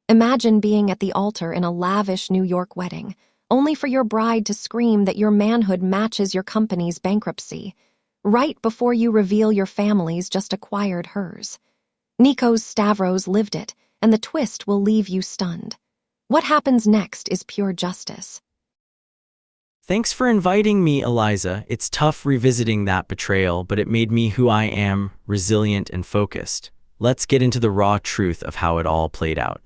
Imagine being at the altar in a lavish New York wedding, only for your bride to scream that your manhood matches your company's bankruptcy, right before you reveal your family's just acquired hers. Nikos Stavros lived it, and the twist will leave you stunned. What happens next is pure justice. Thanks for inviting me, Eliza. It's tough revisiting that betrayal, but it made me who I am, resilient and focused. Let's get into the raw truth of how it all played out.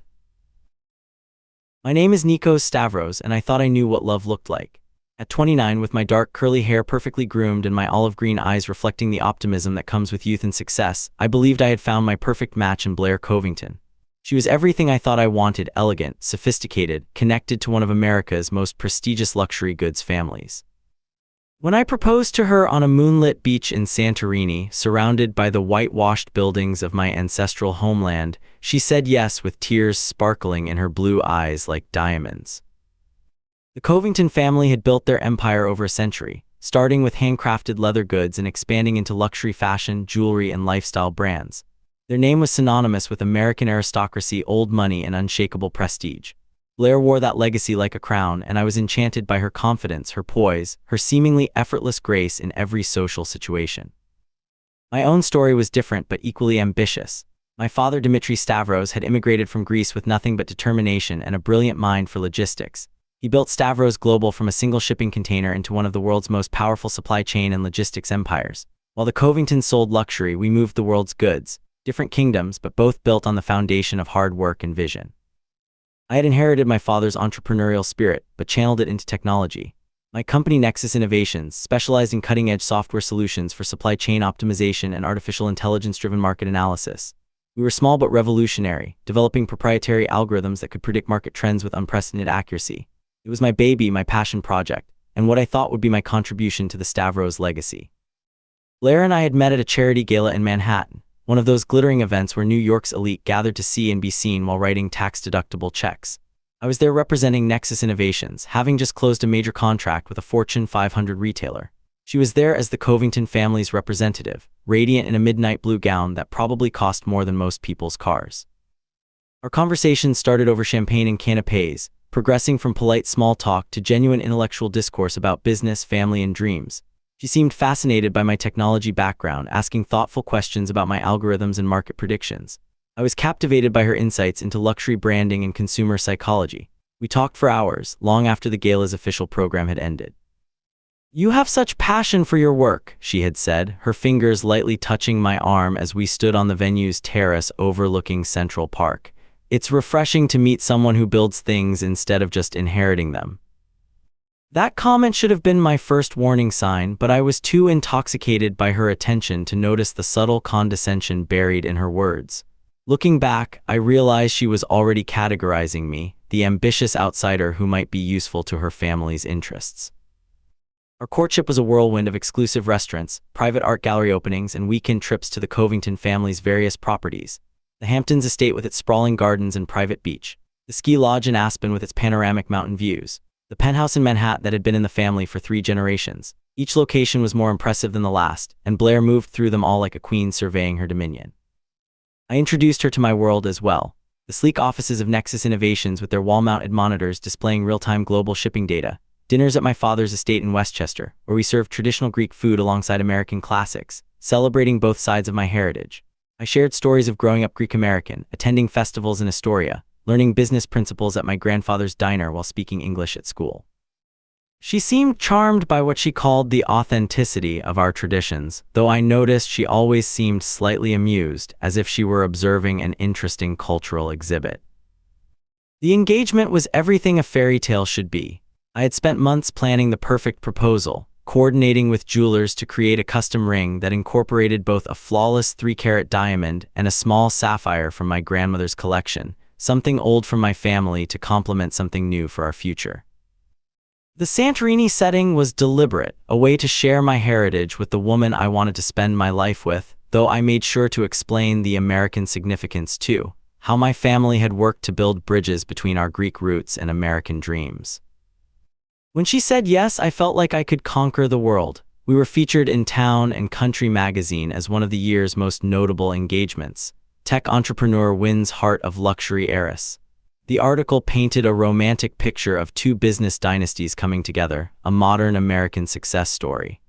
My name is Nikos Stavros, and I thought I knew what love looked like. At 29, with my dark curly hair perfectly groomed and my olive green eyes reflecting the optimism that comes with youth and success, I believed I had found my perfect match in Blair Covington. She was everything I thought I wanted: elegant, sophisticated, connected to one of America's most prestigious luxury goods families. When I proposed to her on a moonlit beach in Santorini, surrounded by the whitewashed buildings of my ancestral homeland, she said yes with tears sparkling in her blue eyes like diamonds. The Covington family had built their empire over a century, starting with handcrafted leather goods and expanding into luxury fashion, jewelry, and lifestyle brands. Their name was synonymous with American aristocracy, old money, and unshakable prestige. Blair wore that legacy like a crown, and I was enchanted by her confidence, her poise, her seemingly effortless grace in every social situation. My own story was different but equally ambitious. My father, Dimitri Stavros, had immigrated from Greece with nothing but determination and a brilliant mind for logistics. He built Stavros Global from a single shipping container into one of the world's most powerful supply chain and logistics empires. While the Covingtons sold luxury, we moved the world's goods. Different kingdoms, but both built on the foundation of hard work and vision. I had inherited my father's entrepreneurial spirit, but channeled it into technology. My company, Nexus Innovations, specialized in cutting-edge software solutions for supply chain optimization and artificial intelligence-driven market analysis. We were small but revolutionary, developing proprietary algorithms that could predict market trends with unprecedented accuracy. It was my baby, my passion project, and what I thought would be my contribution to the Stavros legacy. Blair and I had met at a charity gala in Manhattan, one of those glittering events where New York's elite gathered to see and be seen while writing tax-deductible checks. I was there representing Nexus Innovations, having just closed a major contract with a Fortune 500 retailer. She was there as the Covington family's representative, radiant in a midnight blue gown that probably cost more than most people's cars. Our conversation started over champagne and canapés, progressing from polite small talk to genuine intellectual discourse about business, family, and dreams. She seemed fascinated by my technology background, asking thoughtful questions about my algorithms and market predictions. I was captivated by her insights into luxury branding and consumer psychology. We talked for hours, long after the gala's official program had ended. "You have such passion for your work," she had said, her fingers lightly touching my arm as we stood on the venue's terrace overlooking Central Park. "It's refreshing to meet someone who builds things instead of just inheriting them." That comment should have been my first warning sign, but I was too intoxicated by her attention to notice the subtle condescension buried in her words. Looking back, I realized she was already categorizing me, the ambitious outsider who might be useful to her family's interests. Our courtship was a whirlwind of exclusive restaurants, private art gallery openings, and weekend trips to the Covington family's various properties. The Hamptons estate with its sprawling gardens and private beach, the ski lodge in Aspen with its panoramic mountain views, the penthouse in Manhattan that had been in the family for 3 generations. Each location was more impressive than the last, and Blair moved through them all like a queen surveying her dominion. I introduced her to my world as well. The sleek offices of Nexus Innovations with their wall-mounted monitors displaying real-time global shipping data, dinners at my father's estate in Westchester, where we served traditional Greek food alongside American classics, celebrating both sides of my heritage. I shared stories of growing up Greek American, attending festivals in Astoria, learning business principles at my grandfather's diner while speaking English at school. She seemed charmed by what she called the authenticity of our traditions, though I noticed she always seemed slightly amused, as if she were observing an interesting cultural exhibit. The engagement was everything a fairy tale should be. I had spent months planning the perfect proposal, coordinating with jewelers to create a custom ring that incorporated both a flawless 3-carat diamond and a small sapphire from my grandmother's collection, something old from my family to complement something new for our future. The Santorini setting was deliberate, a way to share my heritage with the woman I wanted to spend my life with, though I made sure to explain the American significance too, how my family had worked to build bridges between our Greek roots and American dreams. When she said yes, I felt like I could conquer the world. We were featured in Town and Country magazine as one of the year's most notable engagements. Tech entrepreneur wins heart of luxury heiress. The article painted a romantic picture of two business dynasties coming together, a modern American success story.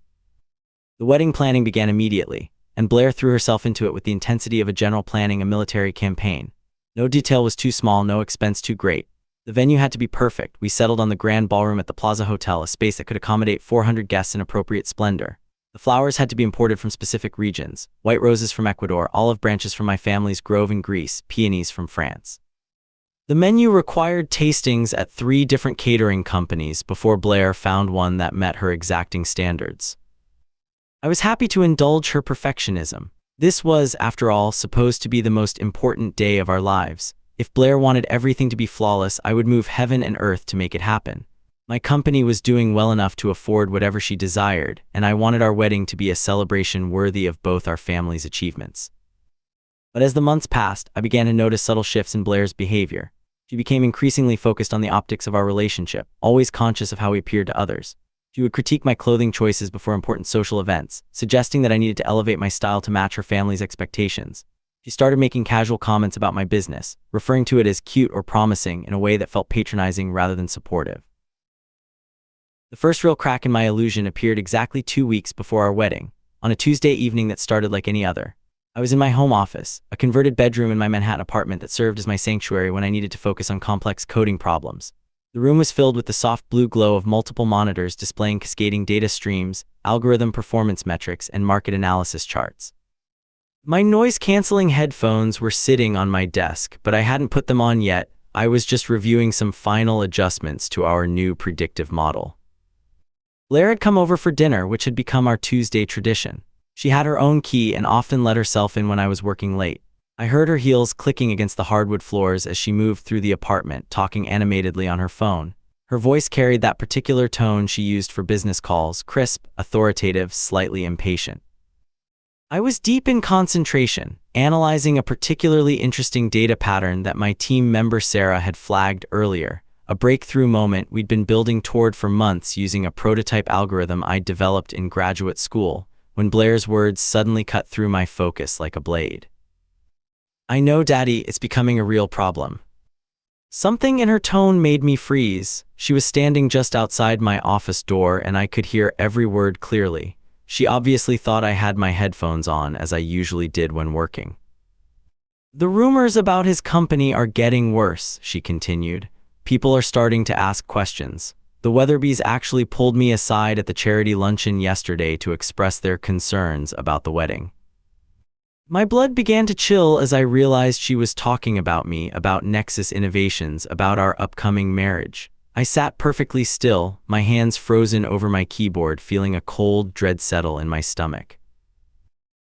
The wedding planning began immediately, and Blair threw herself into it with the intensity of a general planning a military campaign. No detail was too small, no expense too great. The venue had to be perfect. We settled on the Grand Ballroom at the Plaza Hotel, a space that could accommodate 400 guests in appropriate splendor. The flowers had to be imported from specific regions: white roses from Ecuador, olive branches from my family's grove in Greece, peonies from France. The menu required tastings at 3 different catering companies before Blair found one that met her exacting standards. I was happy to indulge her perfectionism. This was, after all, supposed to be the most important day of our lives. If Blair wanted everything to be flawless, I would move heaven and earth to make it happen. My company was doing well enough to afford whatever she desired, and I wanted our wedding to be a celebration worthy of both our families' achievements. But as the months passed, I began to notice subtle shifts in Blair's behavior. She became increasingly focused on the optics of our relationship, always conscious of how we appeared to others. She would critique my clothing choices before important social events, suggesting that I needed to elevate my style to match her family's expectations. She started making casual comments about my business, referring to it as cute or promising in a way that felt patronizing rather than supportive. The first real crack in my illusion appeared exactly 2 weeks before our wedding, on a Tuesday evening that started like any other. I was in my home office, a converted bedroom in my Manhattan apartment that served as my sanctuary when I needed to focus on complex coding problems. The room was filled with the soft blue glow of multiple monitors displaying cascading data streams, algorithm performance metrics, and market analysis charts. My noise-canceling headphones were sitting on my desk, but I hadn't put them on yet. I was just reviewing some final adjustments to our new predictive model. Blair had come over for dinner, which had become our Tuesday tradition. She had her own key and often let herself in when I was working late. I heard her heels clicking against the hardwood floors as she moved through the apartment, talking animatedly on her phone. Her voice carried that particular tone she used for business calls: crisp, authoritative, slightly impatient. I was deep in concentration, analyzing a particularly interesting data pattern that my team member Sarah had flagged earlier, a breakthrough moment we'd been building toward for months using a prototype algorithm I'd developed in graduate school, when Blair's words suddenly cut through my focus like a blade. "I know, Daddy, it's becoming a real problem." Something in her tone made me freeze. She was standing just outside my office door and I could hear every word clearly. She obviously thought I had my headphones on, as I usually did when working. "The rumors about his company are getting worse," she continued. "People are starting to ask questions. The Weatherbys actually pulled me aside at the charity luncheon yesterday to express their concerns about the wedding." My blood began to chill as I realized she was talking about me, about Nexus Innovations, about our upcoming marriage. I sat perfectly still, my hands frozen over my keyboard, feeling a cold dread settle in my stomach.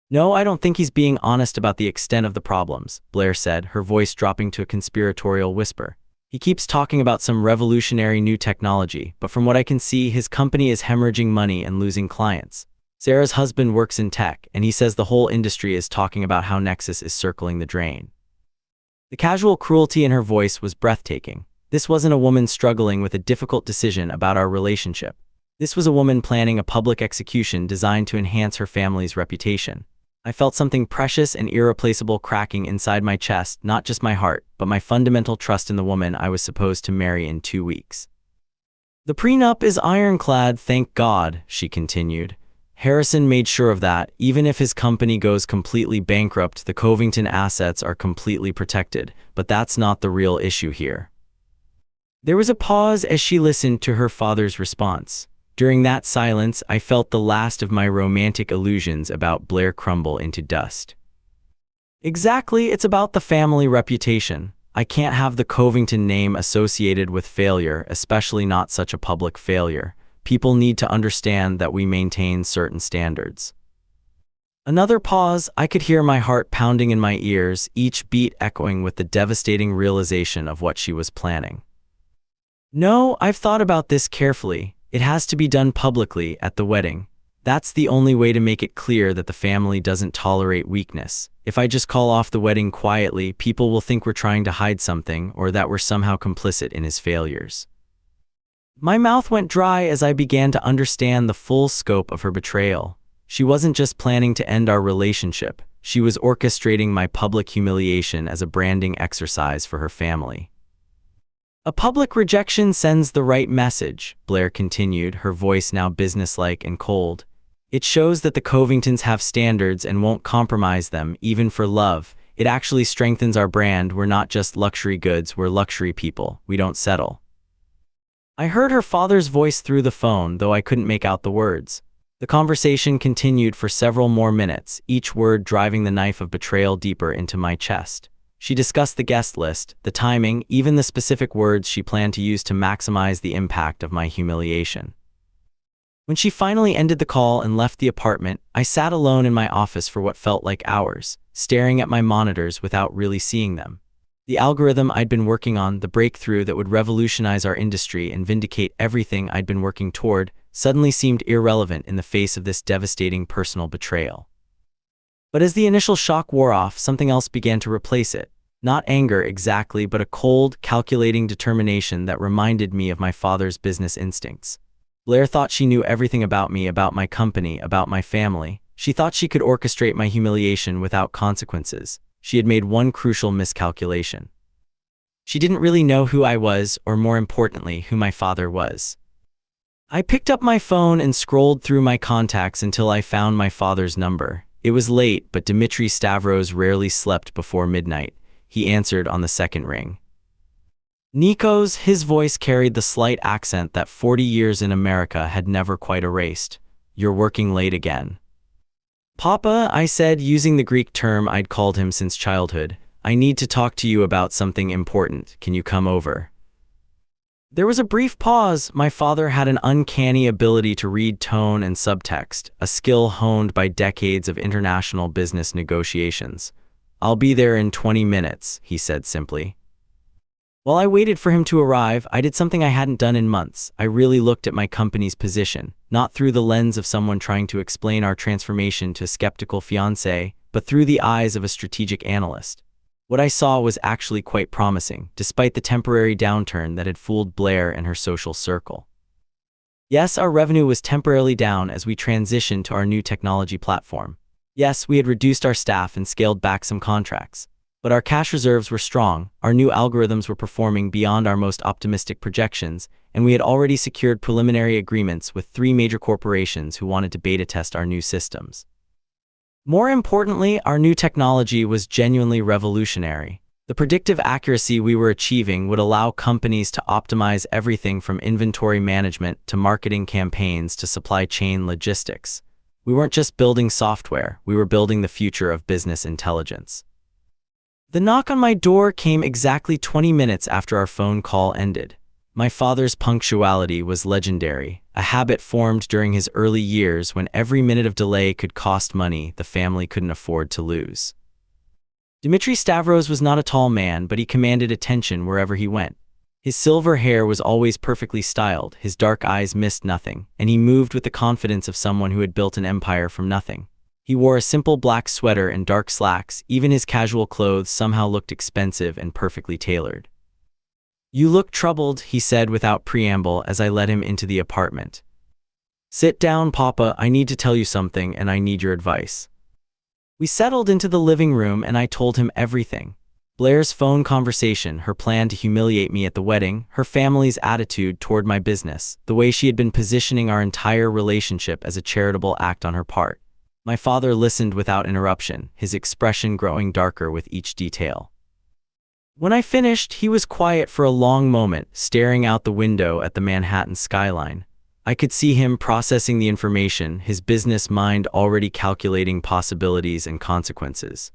"No, I don't think he's being honest about the extent of the problems," Blair said, her voice dropping to a conspiratorial whisper. "He keeps talking about some revolutionary new technology, but from what I can see, his company is hemorrhaging money and losing clients. Sarah's husband works in tech, and he says the whole industry is talking about how Nexus is circling the drain." The casual cruelty in her voice was breathtaking. This wasn't a woman struggling with a difficult decision about our relationship. This was a woman planning a public execution designed to enhance her family's reputation. I felt something precious and irreplaceable cracking inside my chest, not just my heart, but my fundamental trust in the woman I was supposed to marry in 2 weeks. "The prenup is ironclad, thank God," she continued. "Harrison made sure of that. Even if his company goes completely bankrupt, the Covington assets are completely protected. But that's not the real issue here." There was a pause as she listened to her father's response. During that silence, I felt the last of my romantic illusions about Blair crumble into dust. "Exactly, it's about the family reputation. I can't have the Covington name associated with failure, especially not such a public failure. People need to understand that we maintain certain standards." Another pause. I could hear my heart pounding in my ears, each beat echoing with the devastating realization of what she was planning. "No, I've thought about this carefully. It has to be done publicly at the wedding. That's the only way to make it clear that the family doesn't tolerate weakness. If I just call off the wedding quietly, people will think we're trying to hide something or that we're somehow complicit in his failures." My mouth went dry as I began to understand the full scope of her betrayal. She wasn't just planning to end our relationship. She was orchestrating my public humiliation as a branding exercise for her family. A public rejection sends the right message, Blair continued, her voice now businesslike and cold. It shows that the Covingtons have standards and won't compromise them, even for love. It actually strengthens our brand. We're not just luxury goods, we're luxury people. We don't settle. I heard her father's voice through the phone, though I couldn't make out the words. The conversation continued for several more minutes, each word driving the knife of betrayal deeper into my chest. She discussed the guest list, the timing, even the specific words she planned to use to maximize the impact of my humiliation. When she finally ended the call and left the apartment, I sat alone in my office for what felt like hours, staring at my monitors without really seeing them. The algorithm I'd been working on, the breakthrough that would revolutionize our industry and vindicate everything I'd been working toward, suddenly seemed irrelevant in the face of this devastating personal betrayal. But as the initial shock wore off, something else began to replace it. Not anger exactly, but a cold, calculating determination that reminded me of my father's business instincts. Blair thought she knew everything about me, about my company, about my family. She thought she could orchestrate my humiliation without consequences. She had made one crucial miscalculation. She didn't really know who I was, or more importantly, who my father was. I picked up my phone and scrolled through my contacts until I found my father's number. It was late, but Nikos Stavros rarely slept before midnight. He answered on the second ring. Nikos, his voice carried the slight accent that 40 years in America had never quite erased. You're working late again. Papa, I said, using the Greek term I'd called him since childhood. I need to talk to you about something important. Can you come over? There was a brief pause. My father had an uncanny ability to read tone and subtext, a skill honed by decades of international business negotiations. I'll be there in 20 minutes, he said simply. While I waited for him to arrive, I did something I hadn't done in months. I really looked at my company's position, not through the lens of someone trying to explain our transformation to a skeptical fiancé, but through the eyes of a strategic analyst. What I saw was actually quite promising, despite the temporary downturn that had fooled Blair and her social circle. Yes, our revenue was temporarily down as we transitioned to our new technology platform. Yes, we had reduced our staff and scaled back some contracts. But our cash reserves were strong, our new algorithms were performing beyond our most optimistic projections, and we had already secured preliminary agreements with 3 major corporations who wanted to beta test our new systems. More importantly, our new technology was genuinely revolutionary. The predictive accuracy we were achieving would allow companies to optimize everything from inventory management to marketing campaigns to supply chain logistics. We weren't just building software, we were building the future of business intelligence. The knock on my door came exactly 20 minutes after our phone call ended. My father's punctuality was legendary, a habit formed during his early years when every minute of delay could cost money the family couldn't afford to lose. Nikos Stavros was not a tall man, but he commanded attention wherever he went. His silver hair was always perfectly styled, his dark eyes missed nothing, and he moved with the confidence of someone who had built an empire from nothing. He wore a simple black sweater and dark slacks. Even his casual clothes somehow looked expensive and perfectly tailored. You look troubled, he said without preamble as I led him into the apartment. Sit down, Papa, I need to tell you something and I need your advice. We settled into the living room and I told him everything. Blair's phone conversation, her plan to humiliate me at the wedding, her family's attitude toward my business, the way she had been positioning our entire relationship as a charitable act on her part. My father listened without interruption, his expression growing darker with each detail. When I finished, he was quiet for a long moment, staring out the window at the Manhattan skyline. I could see him processing the information, his business mind already calculating possibilities and consequences.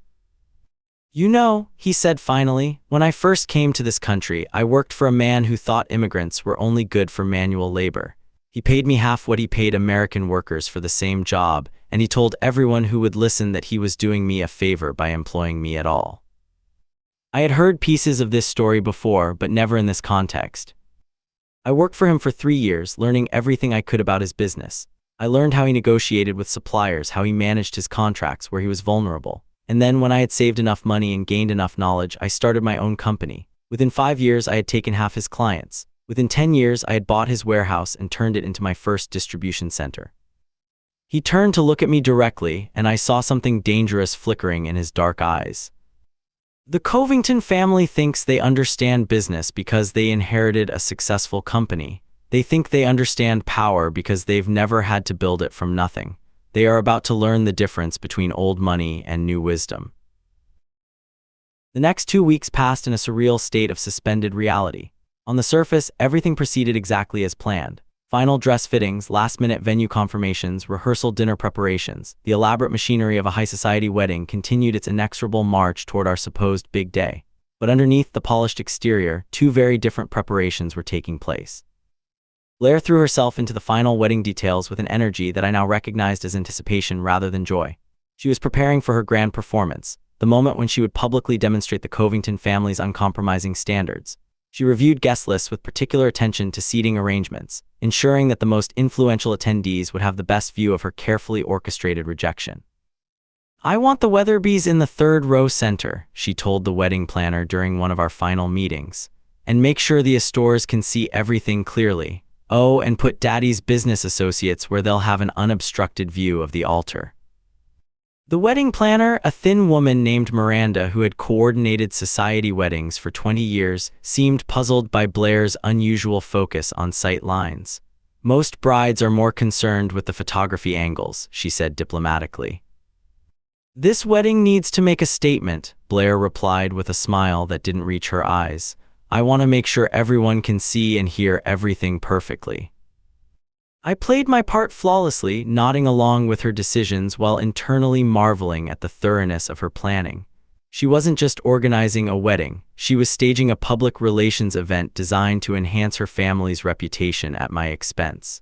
You know, he said finally, when I first came to this country, I worked for a man who thought immigrants were only good for manual labor. He paid me half what he paid American workers for the same job, and he told everyone who would listen that he was doing me a favor by employing me at all. I had heard pieces of this story before, but never in this context. I worked for him for 3 years, learning everything I could about his business. I learned how he negotiated with suppliers, how he managed his contracts where he was vulnerable. And then when I had saved enough money and gained enough knowledge, I started my own company. Within 5 years, I had taken half his clients. Within 10 years, I had bought his warehouse and turned it into my first distribution center. He turned to look at me directly, and I saw something dangerous flickering in his dark eyes. The Covington family thinks they understand business because they inherited a successful company. They think they understand power because they've never had to build it from nothing. They are about to learn the difference between old money and new wisdom. The next 2 weeks passed in a surreal state of suspended reality. On the surface, everything proceeded exactly as planned. Final dress fittings, last-minute venue confirmations, rehearsal dinner preparations. The elaborate machinery of a high-society wedding continued its inexorable march toward our supposed big day. But underneath the polished exterior, two very different preparations were taking place. Blair threw herself into the final wedding details with an energy that I now recognized as anticipation rather than joy. She was preparing for her grand performance, the moment when she would publicly demonstrate the Covington family's uncompromising standards. She reviewed guest lists with particular attention to seating arrangements, ensuring that the most influential attendees would have the best view of her carefully orchestrated rejection. "I want the Weatherbys in the third row center," she told the wedding planner during one of our final meetings. "And make sure the Astors can see everything clearly. Oh, and put Daddy's business associates where they'll have an unobstructed view of the altar." The wedding planner, a thin woman named Miranda who had coordinated society weddings for 20 years, seemed puzzled by Blair's unusual focus on sight lines. "Most brides are more concerned with the photography angles," she said diplomatically. "This wedding needs to make a statement," Blair replied with a smile that didn't reach her eyes. "I want to make sure everyone can see and hear everything perfectly." I played my part flawlessly, nodding along with her decisions while internally marveling at the thoroughness of her planning. She wasn't just organizing a wedding, she was staging a public relations event designed to enhance her family's reputation at my expense.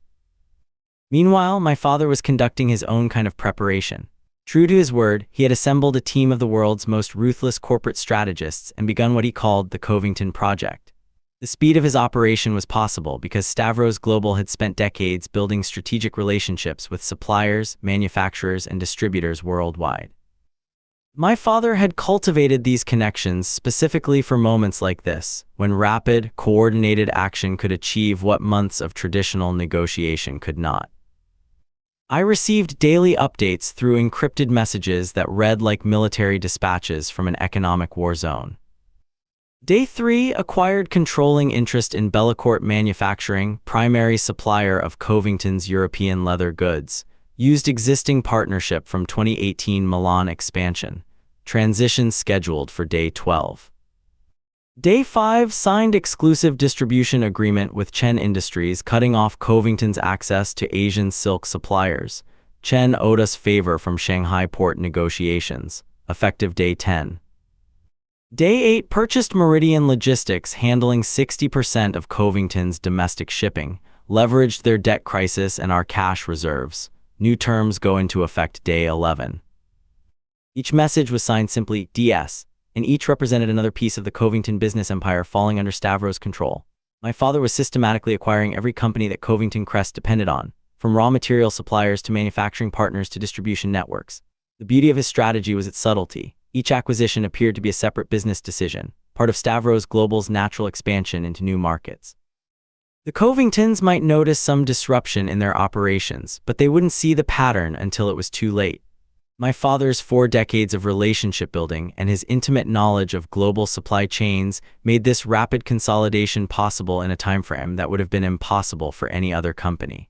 Meanwhile, my father was conducting his own kind of preparation. True to his word, he had assembled a team of the world's most ruthless corporate strategists and begun what he called the Covington Project. The speed of his operation was possible because Stavros Global had spent decades building strategic relationships with suppliers, manufacturers, and distributors worldwide. My father had cultivated these connections specifically for moments like this, when rapid, coordinated action could achieve what months of traditional negotiation could not. I received daily updates through encrypted messages that read like military dispatches from an economic war zone. Day 3 acquired controlling interest in Bellecourt Manufacturing, primary supplier of Covington's European leather goods. Used existing partnership from 2018 Milan expansion. Transition scheduled for Day 12. Day 5 signed exclusive distribution agreement with Chen Industries, cutting off Covington's access to Asian silk suppliers. Chen owed us favor from Shanghai port negotiations. Effective Day 10. Day 8 purchased Meridian Logistics, handling 60% of Covington's domestic shipping, leveraged their debt crisis and our cash reserves. New terms go into effect Day 11. Each message was signed simply DS, and each represented another piece of the Covington business empire falling under Stavros' control. My father was systematically acquiring every company that Covington Crest depended on, from raw material suppliers to manufacturing partners to distribution networks. The beauty of his strategy was its subtlety. Each acquisition appeared to be a separate business decision, part of Stavros Global's natural expansion into new markets. The Covingtons might notice some disruption in their operations, but they wouldn't see the pattern until it was too late. My father's 4 decades of relationship building and his intimate knowledge of global supply chains made this rapid consolidation possible in a timeframe that would have been impossible for any other company.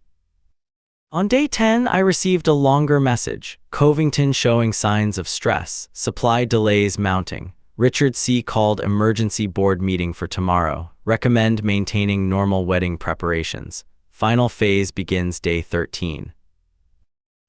On Day 10, I received a longer message. Covington showing signs of stress, supply delays mounting. Richard C. called emergency board meeting for tomorrow. Recommend maintaining normal wedding preparations. Final phase begins Day 13.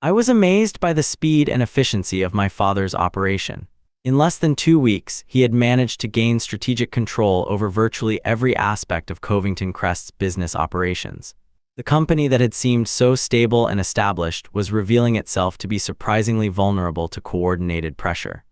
I was amazed by the speed and efficiency of my father's operation. In less than 2 weeks, he had managed to gain strategic control over virtually every aspect of Covington Crest's business operations. The company that had seemed so stable and established was revealing itself to be surprisingly vulnerable to coordinated pressure.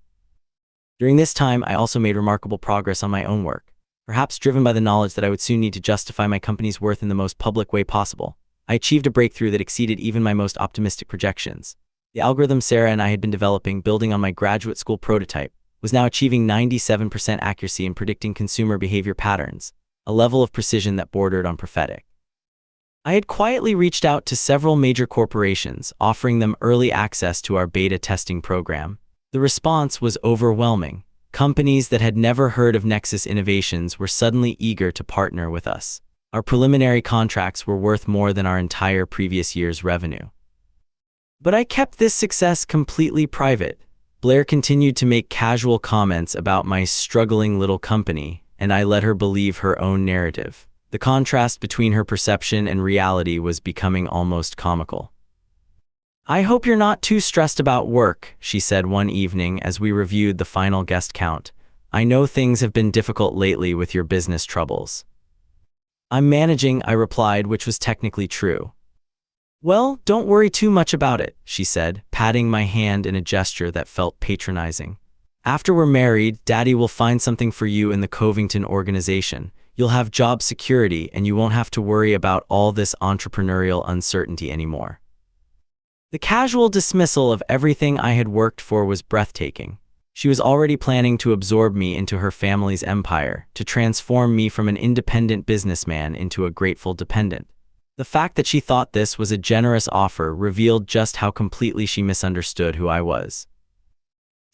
During this time, I also made remarkable progress on my own work. Perhaps driven by the knowledge that I would soon need to justify my company's worth in the most public way possible, I achieved a breakthrough that exceeded even my most optimistic projections. The algorithm Sarah and I had been developing, building on my graduate school prototype, was now achieving 97% accuracy in predicting consumer behavior patterns, a level of precision that bordered on prophetic. I had quietly reached out to several major corporations, offering them early access to our beta testing program. The response was overwhelming. Companies that had never heard of Nexus Innovations were suddenly eager to partner with us. Our preliminary contracts were worth more than our entire previous year's revenue. But I kept this success completely private. Blair continued to make casual comments about my struggling little company, and I let her believe her own narrative. The contrast between her perception and reality was becoming almost comical. "I hope you're not too stressed about work," she said one evening as we reviewed the final guest count. "I know things have been difficult lately with your business troubles." "I'm managing," I replied, which was technically true. "Well, don't worry too much about it," she said, patting my hand in a gesture that felt patronizing. "After we're married, Daddy will find something for you in the Covington organization. You'll have job security and you won't have to worry about all this entrepreneurial uncertainty anymore." The casual dismissal of everything I had worked for was breathtaking. She was already planning to absorb me into her family's empire, to transform me from an independent businessman into a grateful dependent. The fact that she thought this was a generous offer revealed just how completely she misunderstood who I was.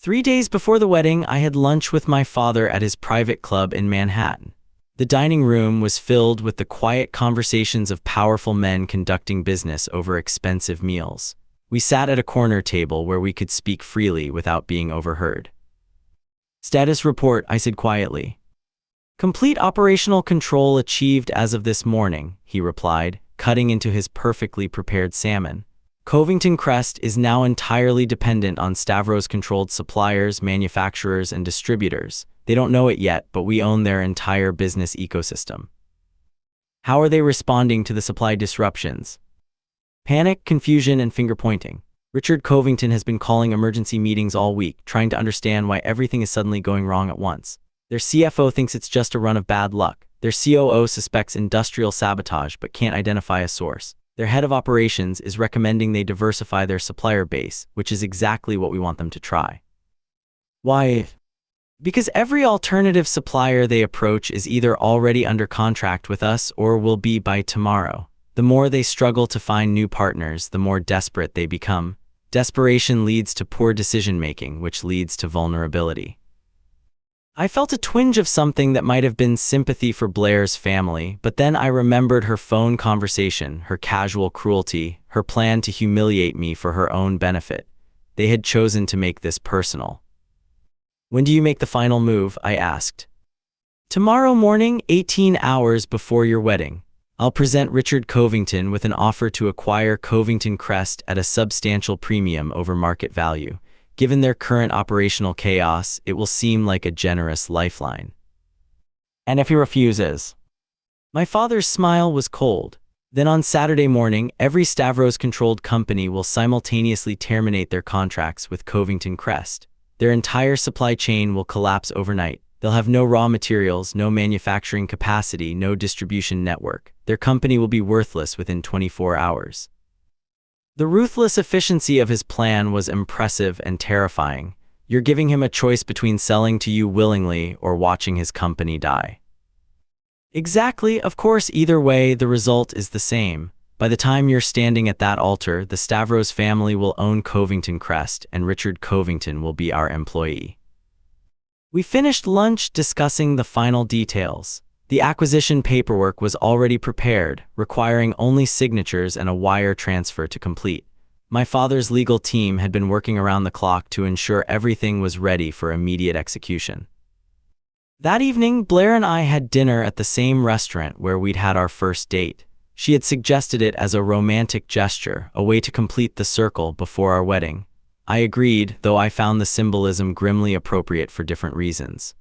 3 days before the wedding, I had lunch with my father at his private club in Manhattan. The dining room was filled with the quiet conversations of powerful men conducting business over expensive meals. We sat at a corner table where we could speak freely without being overheard. "Status report," I said quietly. "Complete operational control achieved as of this morning," he replied, cutting into his perfectly prepared salmon. "Covington Crest is now entirely dependent on Stavros-controlled suppliers, manufacturers, and distributors. They don't know it yet, but we own their entire business ecosystem." "How are they responding to the supply disruptions?" "Panic, confusion, and finger-pointing. Richard Covington has been calling emergency meetings all week, trying to understand why everything is suddenly going wrong at once. Their CFO thinks it's just a run of bad luck. Their COO suspects industrial sabotage but can't identify a source. Their head of operations is recommending they diversify their supplier base, which is exactly what we want them to try." "Why?" "Because every alternative supplier they approach is either already under contract with us or will be by tomorrow. The more they struggle to find new partners, the more desperate they become. Desperation leads to poor decision-making, which leads to vulnerability." I felt a twinge of something that might have been sympathy for Blair's family, but then I remembered her phone conversation, her casual cruelty, her plan to humiliate me for her own benefit. They had chosen to make this personal. "When do you make the final move?" I asked. "Tomorrow morning, 18 hours before your wedding. I'll present Richard Covington with an offer to acquire Covington Crest at a substantial premium over market value. Given their current operational chaos, it will seem like a generous lifeline." "And if he refuses?" My father's smile was cold. "Then on Saturday morning, every Stavros-controlled company will simultaneously terminate their contracts with Covington Crest. Their entire supply chain will collapse overnight. They'll have no raw materials, no manufacturing capacity, no distribution network. Their company will be worthless within 24 hours. The ruthless efficiency of his plan was impressive and terrifying. You're giving him a choice between selling to you willingly or watching his company die. Exactly, of course, either way, the result is the same. By the time you're standing at that altar, the Stavros family will own Covington Crest, and Richard Covington will be our employee. We finished lunch discussing the final details. The acquisition paperwork was already prepared, requiring only signatures and a wire transfer to complete. My father's legal team had been working around the clock to ensure everything was ready for immediate execution. That evening, Blair and I had dinner at the same restaurant where we'd had our first date. She had suggested it as a romantic gesture, a way to complete the circle before our wedding. I agreed, though I found the symbolism grimly appropriate for different reasons.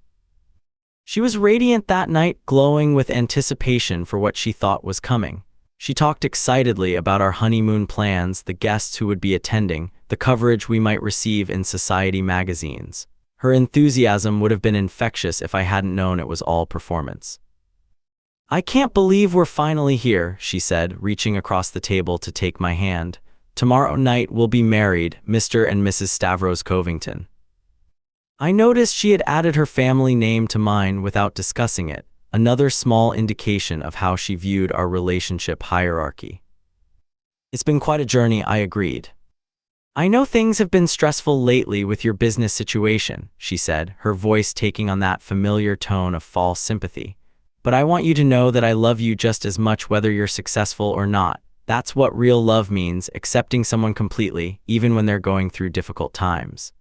She was radiant that night, glowing with anticipation for what she thought was coming. She talked excitedly about our honeymoon plans, the guests who would be attending, the coverage we might receive in society magazines. Her enthusiasm would have been infectious if I hadn't known it was all performance. "I can't believe we're finally here," she said, reaching across the table to take my hand. "Tomorrow night we'll be married, Mr. and Mrs. Stavros Covington." I noticed she had added her family name to mine without discussing it, another small indication of how she viewed our relationship hierarchy. "It's been quite a journey," I agreed. I know things have been stressful lately with your business situation, she said, her voice taking on that familiar tone of false sympathy. But I want you to know that I love you just as much whether you're successful or not. That's what real love means, accepting someone completely, even when they're going through difficult times.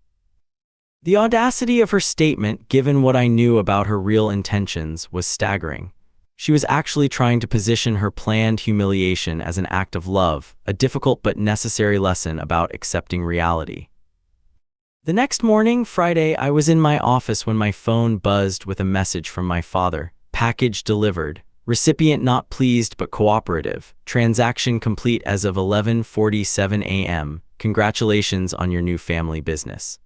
The audacity of her statement, given what I knew about her real intentions, was staggering. She was actually trying to position her planned humiliation as an act of love, a difficult but necessary lesson about accepting reality. The next morning, Friday, I was in my office when my phone buzzed with a message from my father. Package delivered. Recipient not pleased but cooperative. Transaction complete as of 11:47 a.m. Congratulations on your new family business.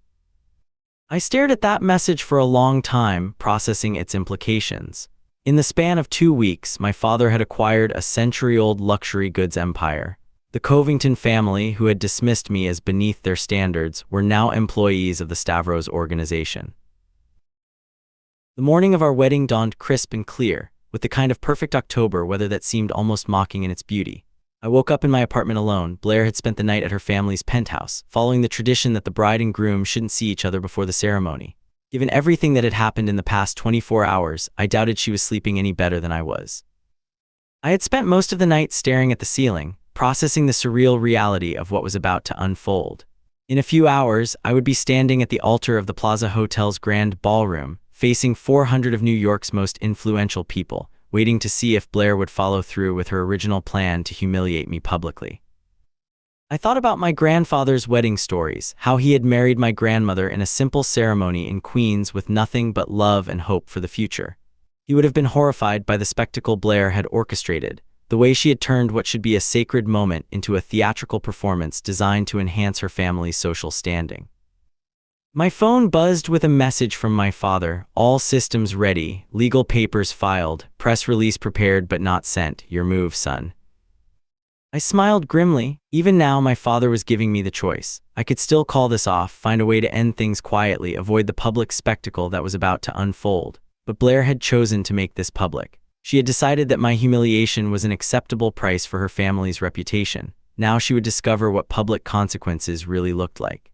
I stared at that message for a long time, processing its implications. In the span of 2 weeks, my father had acquired a century-old luxury goods empire. The Covington family, who had dismissed me as beneath their standards, were now employees of the Stavros organization. The morning of our wedding dawned crisp and clear, with the kind of perfect October weather that seemed almost mocking in its beauty. I woke up in my apartment alone. Blair had spent the night at her family's penthouse, following the tradition that the bride and groom shouldn't see each other before the ceremony. Given everything that had happened in the past 24 hours, I doubted she was sleeping any better than I was. I had spent most of the night staring at the ceiling, processing the surreal reality of what was about to unfold. In a few hours, I would be standing at the altar of the Plaza Hotel's grand ballroom, facing 400 of New York's most influential people, waiting to see if Blair would follow through with her original plan to humiliate me publicly. I thought about my grandfather's wedding stories, how he had married my grandmother in a simple ceremony in Queens with nothing but love and hope for the future. He would have been horrified by the spectacle Blair had orchestrated, the way she had turned what should be a sacred moment into a theatrical performance designed to enhance her family's social standing. My phone buzzed with a message from my father. All systems ready, legal papers filed, press release prepared but not sent. Your move, son. I smiled grimly. Even now, my father was giving me the choice. I could still call this off, find a way to end things quietly, avoid the public spectacle that was about to unfold. But Blair had chosen to make this public. She had decided that my humiliation was an acceptable price for her family's reputation. Now she would discover what public consequences really looked like.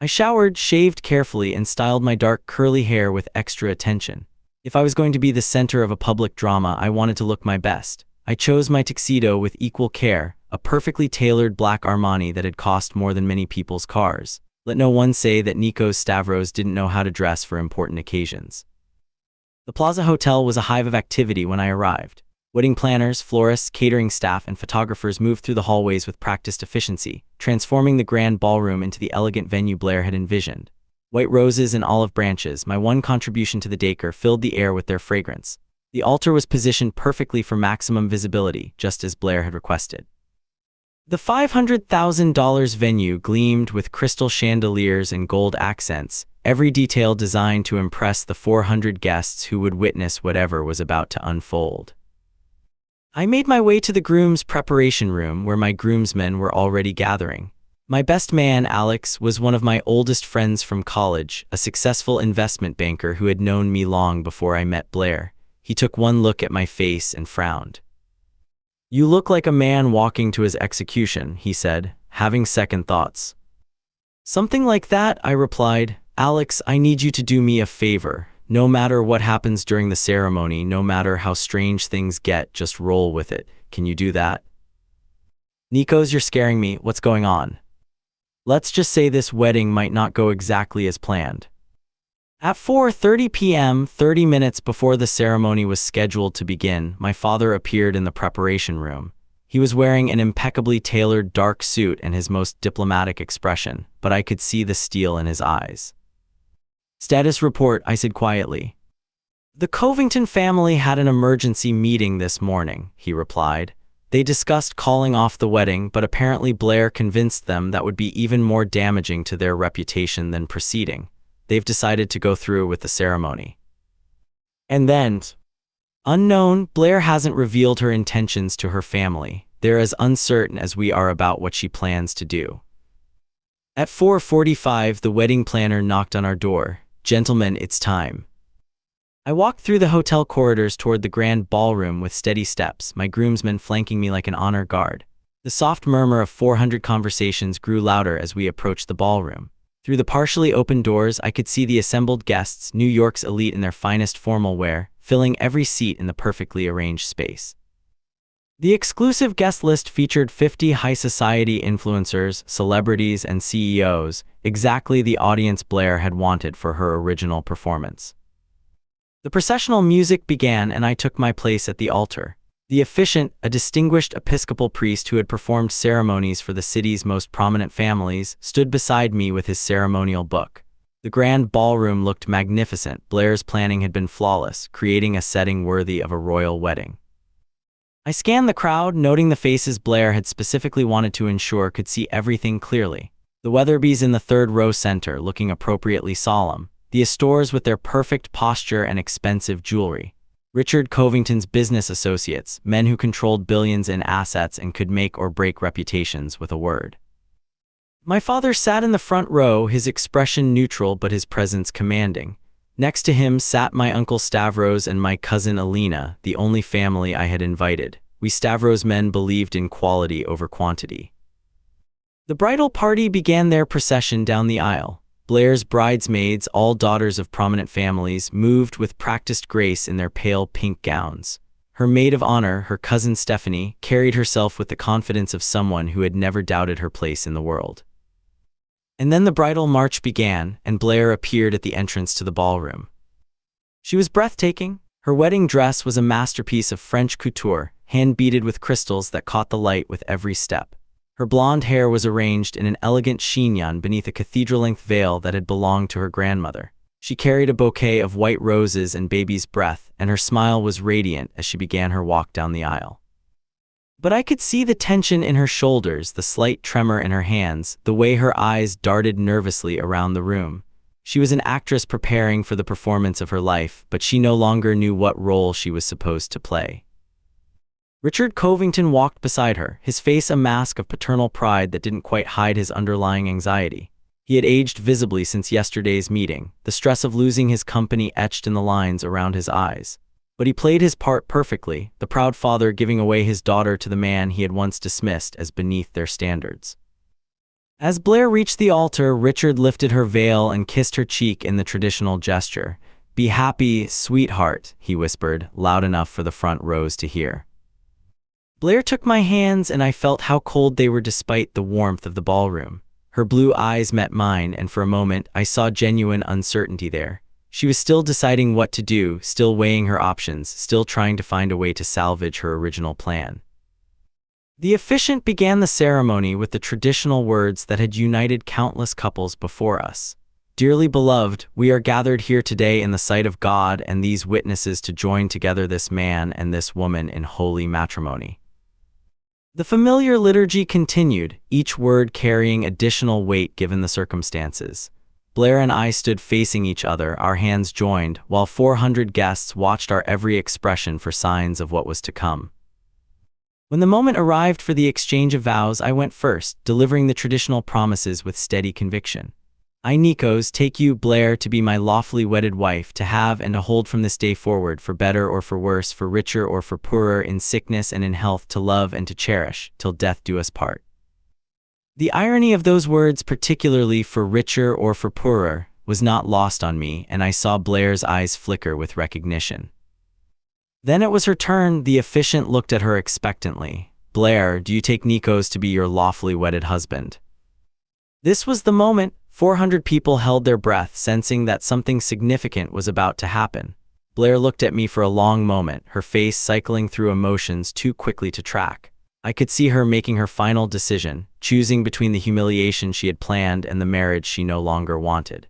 I showered, shaved carefully, and styled my dark curly hair with extra attention. If I was going to be the center of a public drama, I wanted to look my best. I chose my tuxedo with equal care, a perfectly tailored black Armani that had cost more than many people's cars. Let no one say that Nikos Stavros didn't know how to dress for important occasions. The Plaza Hotel was a hive of activity when I arrived. Wedding planners, florists, catering staff, and photographers moved through the hallways with practiced efficiency, transforming the grand ballroom into the elegant venue Blair had envisioned. White roses and olive branches, my one contribution to the decor, filled the air with their fragrance. The altar was positioned perfectly for maximum visibility, just as Blair had requested. The $500,000 venue gleamed with crystal chandeliers and gold accents, every detail designed to impress the 400 guests who would witness whatever was about to unfold. I made my way to the groom's preparation room, where my groomsmen were already gathering. My best man, Alex, was one of my oldest friends from college, a successful investment banker who had known me long before I met Blair. He took one look at my face and frowned. "You look like a man walking to his execution," he said, having second thoughts. "Something like that," I replied. "Alex, I need you to do me a favor. No matter what happens during the ceremony, no matter how strange things get, just roll with it. Can you do that?" "Nikos, you're scaring me. What's going on?" "Let's just say this wedding might not go exactly as planned." At 4:30 p.m., 30 minutes before the ceremony was scheduled to begin, my father appeared in the preparation room. He was wearing an impeccably tailored dark suit and his most diplomatic expression, but I could see the steel in his eyes. "Status report," I said quietly. "The Covington family had an emergency meeting this morning," he replied. "They discussed calling off the wedding, but apparently Blair convinced them that would be even more damaging to their reputation than proceeding. They've decided to go through with the ceremony." And then, unknown, Blair hasn't revealed her intentions to her family. They're as uncertain as we are about what she plans to do. At 4:45, the wedding planner knocked on our door. "Gentlemen, it's time." I walked through the hotel corridors toward the grand ballroom with steady steps, my groomsmen flanking me like an honor guard. The soft murmur of 400 conversations grew louder as we approached the ballroom. Through the partially open doors, I could see the assembled guests, New York's elite in their finest formal wear, filling every seat in the perfectly arranged space. The exclusive guest list featured 50 high society influencers, celebrities, and CEOs, exactly the audience Blair had wanted for her original performance. The processional music began and I took my place at the altar. The officiant, a distinguished Episcopal priest who had performed ceremonies for the city's most prominent families, stood beside me with his ceremonial book. The grand ballroom looked magnificent. Blair's planning had been flawless, creating a setting worthy of a royal wedding. I scanned the crowd, noting the faces Blair had specifically wanted to ensure could see everything clearly. The Weatherbys in the third row center, looking appropriately solemn. The Astors with their perfect posture and expensive jewelry. Richard Covington's business associates, men who controlled billions in assets and could make or break reputations with a word. My father sat in the front row, his expression neutral but his presence commanding. Next to him sat my uncle Stavros and my cousin Elena, the only family I had invited. We Stavros men believed in quality over quantity. The bridal party began their procession down the aisle. Blair's bridesmaids, all daughters of prominent families, moved with practiced grace in their pale pink gowns. Her maid of honor, her cousin Stephanie, carried herself with the confidence of someone who had never doubted her place in the world. And then the bridal march began, and Blair appeared at the entrance to the ballroom. She was breathtaking. Her wedding dress was a masterpiece of French couture, hand-beaded with crystals that caught the light with every step. Her blonde hair was arranged in an elegant chignon beneath a cathedral-length veil that had belonged to her grandmother. She carried a bouquet of white roses and baby's breath, and her smile was radiant as she began her walk down the aisle. But I could see the tension in her shoulders, the slight tremor in her hands, the way her eyes darted nervously around the room. She was an actress preparing for the performance of her life, but she no longer knew what role she was supposed to play. Richard Covington walked beside her, his face a mask of paternal pride that didn't quite hide his underlying anxiety. He had aged visibly since yesterday's meeting, the stress of losing his company etched in the lines around his eyes. But he played his part perfectly, the proud father giving away his daughter to the man he had once dismissed as beneath their standards. As Blair reached the altar, Richard lifted her veil and kissed her cheek in the traditional gesture. "Be happy, sweetheart," he whispered, loud enough for the front rows to hear. Blair took my hands and I felt how cold they were despite the warmth of the ballroom. Her blue eyes met mine and for a moment I saw genuine uncertainty there. She was still deciding what to do, still weighing her options, still trying to find a way to salvage her original plan. The officiant began the ceremony with the traditional words that had united countless couples before us. "Dearly beloved, we are gathered here today in the sight of God and these witnesses to join together this man and this woman in holy matrimony." The familiar liturgy continued, each word carrying additional weight given the circumstances. Blair and I stood facing each other, our hands joined, while 400 guests watched our every expression for signs of what was to come. When the moment arrived for the exchange of vows, I went first, delivering the traditional promises with steady conviction. "I, Nikos, take you, Blair, to be my lawfully wedded wife, to have and to hold from this day forward, for better or for worse, for richer or for poorer, in sickness and in health, to love and to cherish, till death do us part." The irony of those words, particularly for richer or for poorer, was not lost on me, and I saw Blair's eyes flicker with recognition. Then it was her turn. The officiant looked at her expectantly. "Blair, do you take Nikos to be your lawfully wedded husband?" This was the moment. 400 people held their breath, sensing that something significant was about to happen. Blair looked at me for a long moment, her face cycling through emotions too quickly to track. I could see her making her final decision, choosing between the humiliation she had planned and the marriage she no longer wanted.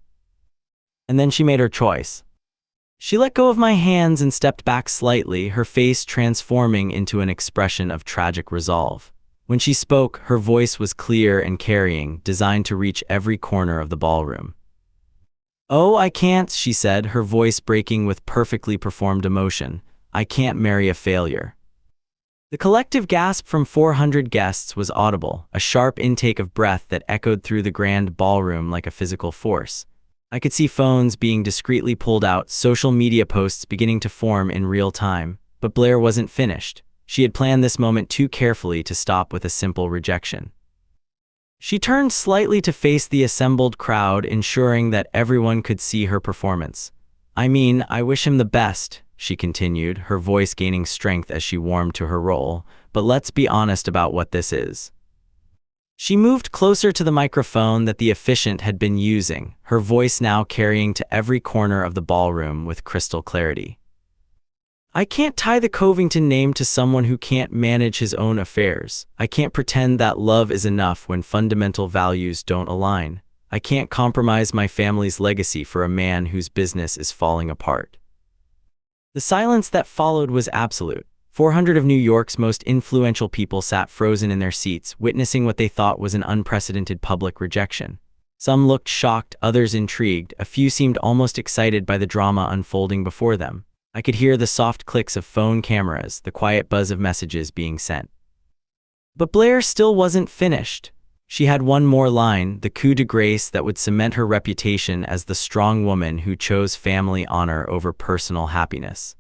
And then she made her choice. She let go of my hands and stepped back slightly, her face transforming into an expression of tragic resolve. When she spoke, her voice was clear and carrying, designed to reach every corner of the ballroom. "Oh, I can't," she said, her voice breaking with perfectly performed emotion. "I can't marry a failure." The collective gasp from 400 guests was audible, a sharp intake of breath that echoed through the grand ballroom like a physical force. I could see phones being discreetly pulled out, social media posts beginning to form in real time, but Blair wasn't finished. She had planned this moment too carefully to stop with a simple rejection. She turned slightly to face the assembled crowd, ensuring that everyone could see her performance. "I mean, I wish him the best," she continued, her voice gaining strength as she warmed to her role, "but let's be honest about what this is." She moved closer to the microphone that the officiant had been using, her voice now carrying to every corner of the ballroom with crystal clarity. "I can't tie the Covington name to someone who can't manage his own affairs. I can't pretend that love is enough when fundamental values don't align. I can't compromise my family's legacy for a man whose business is falling apart." The silence that followed was absolute. 400 of New York's most influential people sat frozen in their seats, witnessing what they thought was an unprecedented public rejection. Some looked shocked, others intrigued, a few seemed almost excited by the drama unfolding before them. I could hear the soft clicks of phone cameras, the quiet buzz of messages being sent. But Blair still wasn't finished. She had one more line, the coup de grace that would cement her reputation as the strong woman who chose family honor over personal happiness.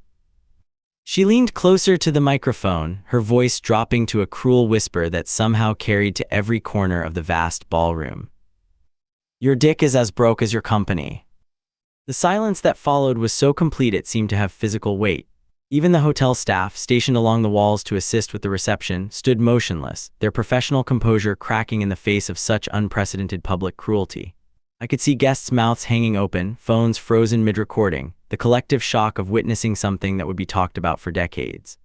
She leaned closer to the microphone, her voice dropping to a cruel whisper that somehow carried to every corner of the vast ballroom. "Your dick is as broke as your company." The silence that followed was so complete it seemed to have physical weight. Even the hotel staff, stationed along the walls to assist with the reception, stood motionless, their professional composure cracking in the face of such unprecedented public cruelty. I could see guests' mouths hanging open, phones frozen mid-recording, the collective shock of witnessing something that would be talked about for decades.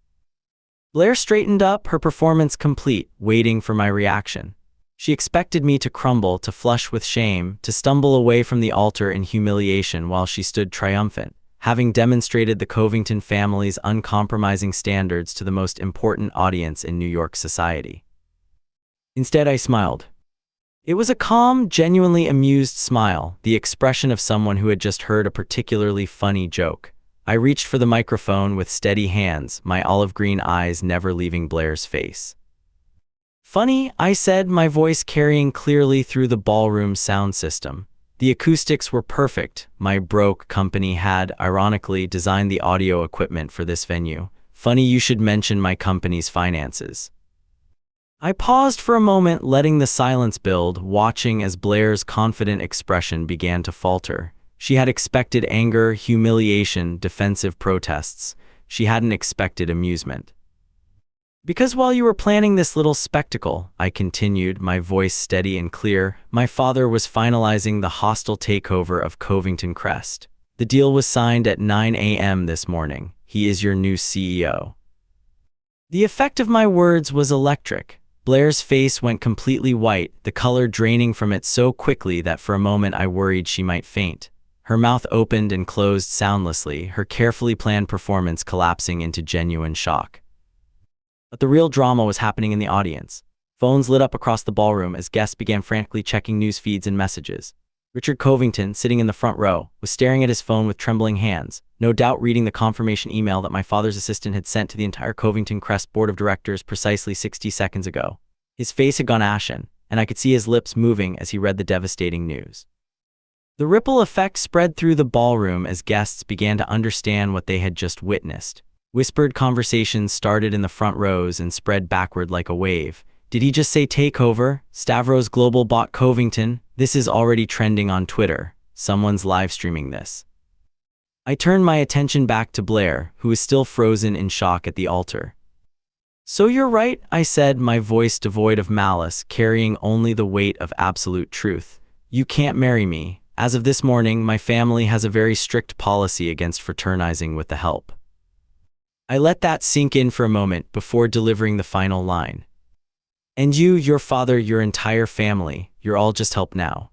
Blair straightened up, her performance complete, waiting for my reaction. She expected me to crumble, to flush with shame, to stumble away from the altar in humiliation while she stood triumphant, having demonstrated the Covington family's uncompromising standards to the most important audience in New York society. Instead, I smiled. It was a calm, genuinely amused smile, the expression of someone who had just heard a particularly funny joke. I reached for the microphone with steady hands, my olive green eyes never leaving Blair's face. "Funny," I said, my voice carrying clearly through the ballroom sound system. The acoustics were perfect. My broke company had, ironically, designed the audio equipment for this venue. "Funny you should mention my company's finances." I paused for a moment, letting the silence build, watching as Blair's confident expression began to falter. She had expected anger, humiliation, defensive protests. She hadn't expected amusement. "Because while you were planning this little spectacle," I continued, my voice steady and clear, "my father was finalizing the hostile takeover of Covington Crest. The deal was signed at 9 a.m. this morning. He is your new CEO." The effect of my words was electric. Blair's face went completely white, the color draining from it so quickly that for a moment I worried she might faint. Her mouth opened and closed soundlessly, her carefully planned performance collapsing into genuine shock. But the real drama was happening in the audience. Phones lit up across the ballroom as guests began frantically checking news feeds and messages. Richard Covington, sitting in the front row, was staring at his phone with trembling hands, no doubt reading the confirmation email that my father's assistant had sent to the entire Covington Crest board of directors precisely 60 seconds ago. His face had gone ashen, and I could see his lips moving as he read the devastating news. The ripple effect spread through the ballroom as guests began to understand what they had just witnessed. Whispered conversations started in the front rows and spread backward like a wave. "Did he just say takeover? Stavros Global bought Covington? This is already trending on Twitter. Someone's live streaming this." I turned my attention back to Blair, who was still frozen in shock at the altar. "So you're right," I said, my voice devoid of malice, carrying only the weight of absolute truth. "You can't marry me. As of this morning, my family has a very strict policy against fraternizing with the help." I let that sink in for a moment before delivering the final line. "And you, your father, your entire family, you're all just help now."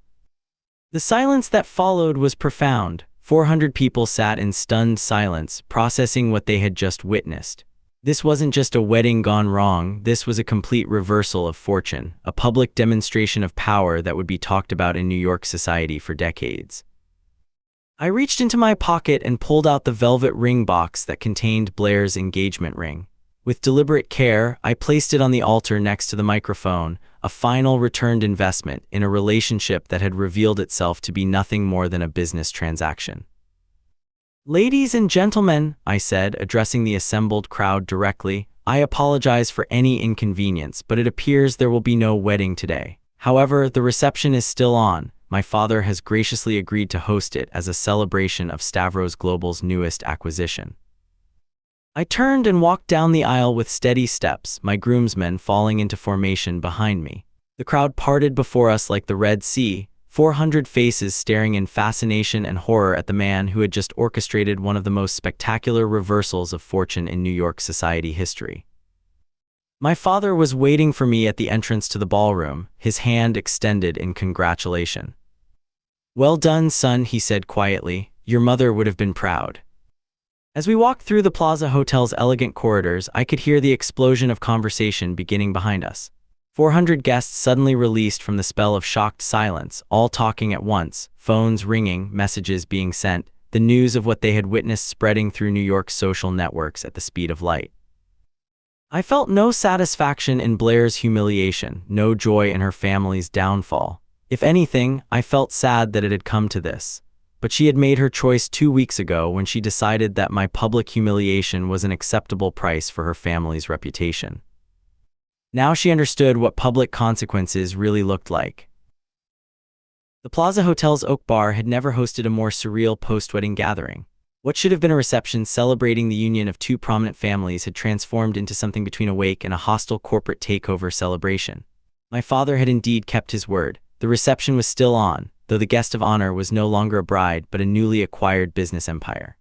The silence that followed was profound. 400 people sat in stunned silence, processing what they had just witnessed. This wasn't just a wedding gone wrong, this was a complete reversal of fortune, a public demonstration of power that would be talked about in New York society for decades. I reached into my pocket and pulled out the velvet ring box that contained Blair's engagement ring. With deliberate care, I placed it on the altar next to the microphone, a final returned investment in a relationship that had revealed itself to be nothing more than a business transaction. "Ladies and gentlemen," I said, addressing the assembled crowd directly, I apologize for any inconvenience, but it appears there will be no wedding today. However, the reception is still on. My father has graciously agreed to host it as a celebration of Stavros Global's newest acquisition. I turned and walked down the aisle with steady steps, my groomsmen falling into formation behind me. The crowd parted before us like the Red Sea, 400 faces staring in fascination and horror at the man who had just orchestrated one of the most spectacular reversals of fortune in New York society history. My father was waiting for me at the entrance to the ballroom, his hand extended in congratulation. "Well done, son," he said quietly. "Your mother would have been proud." As we walked through the Plaza Hotel's elegant corridors, I could hear the explosion of conversation beginning behind us. 400 guests suddenly released from the spell of shocked silence, all talking at once, phones ringing, messages being sent, the news of what they had witnessed spreading through New York's social networks at the speed of light. I felt no satisfaction in Blair's humiliation, no joy in her family's downfall. If anything, I felt sad that it had come to this. But she had made her choice 2 weeks ago when she decided that my public humiliation was an acceptable price for her family's reputation. Now she understood what public consequences really looked like. The Plaza Hotel's Oak Bar had never hosted a more surreal post-wedding gathering. What should have been a reception celebrating the union of two prominent families had transformed into something between a wake and a hostile corporate takeover celebration. My father had indeed kept his word. The reception was still on, though the guest of honor was no longer a bride but a newly acquired business empire.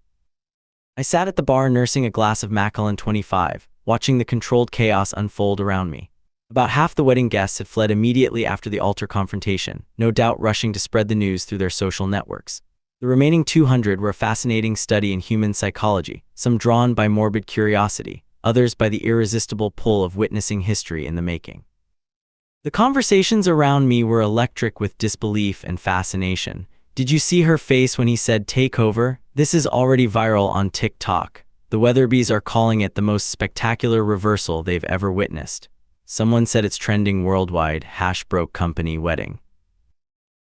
I sat at the bar nursing a glass of Macallan 25, watching the controlled chaos unfold around me. About half the wedding guests had fled immediately after the altar confrontation, no doubt rushing to spread the news through their social networks. The remaining 200 were a fascinating study in human psychology, some drawn by morbid curiosity, others by the irresistible pull of witnessing history in the making. The conversations around me were electric with disbelief and fascination. "Did you see her face when he said take over? This is already viral on TikTok. The Weatherbys are calling it the most spectacular reversal they've ever witnessed. Someone said it's trending worldwide, #broke company wedding."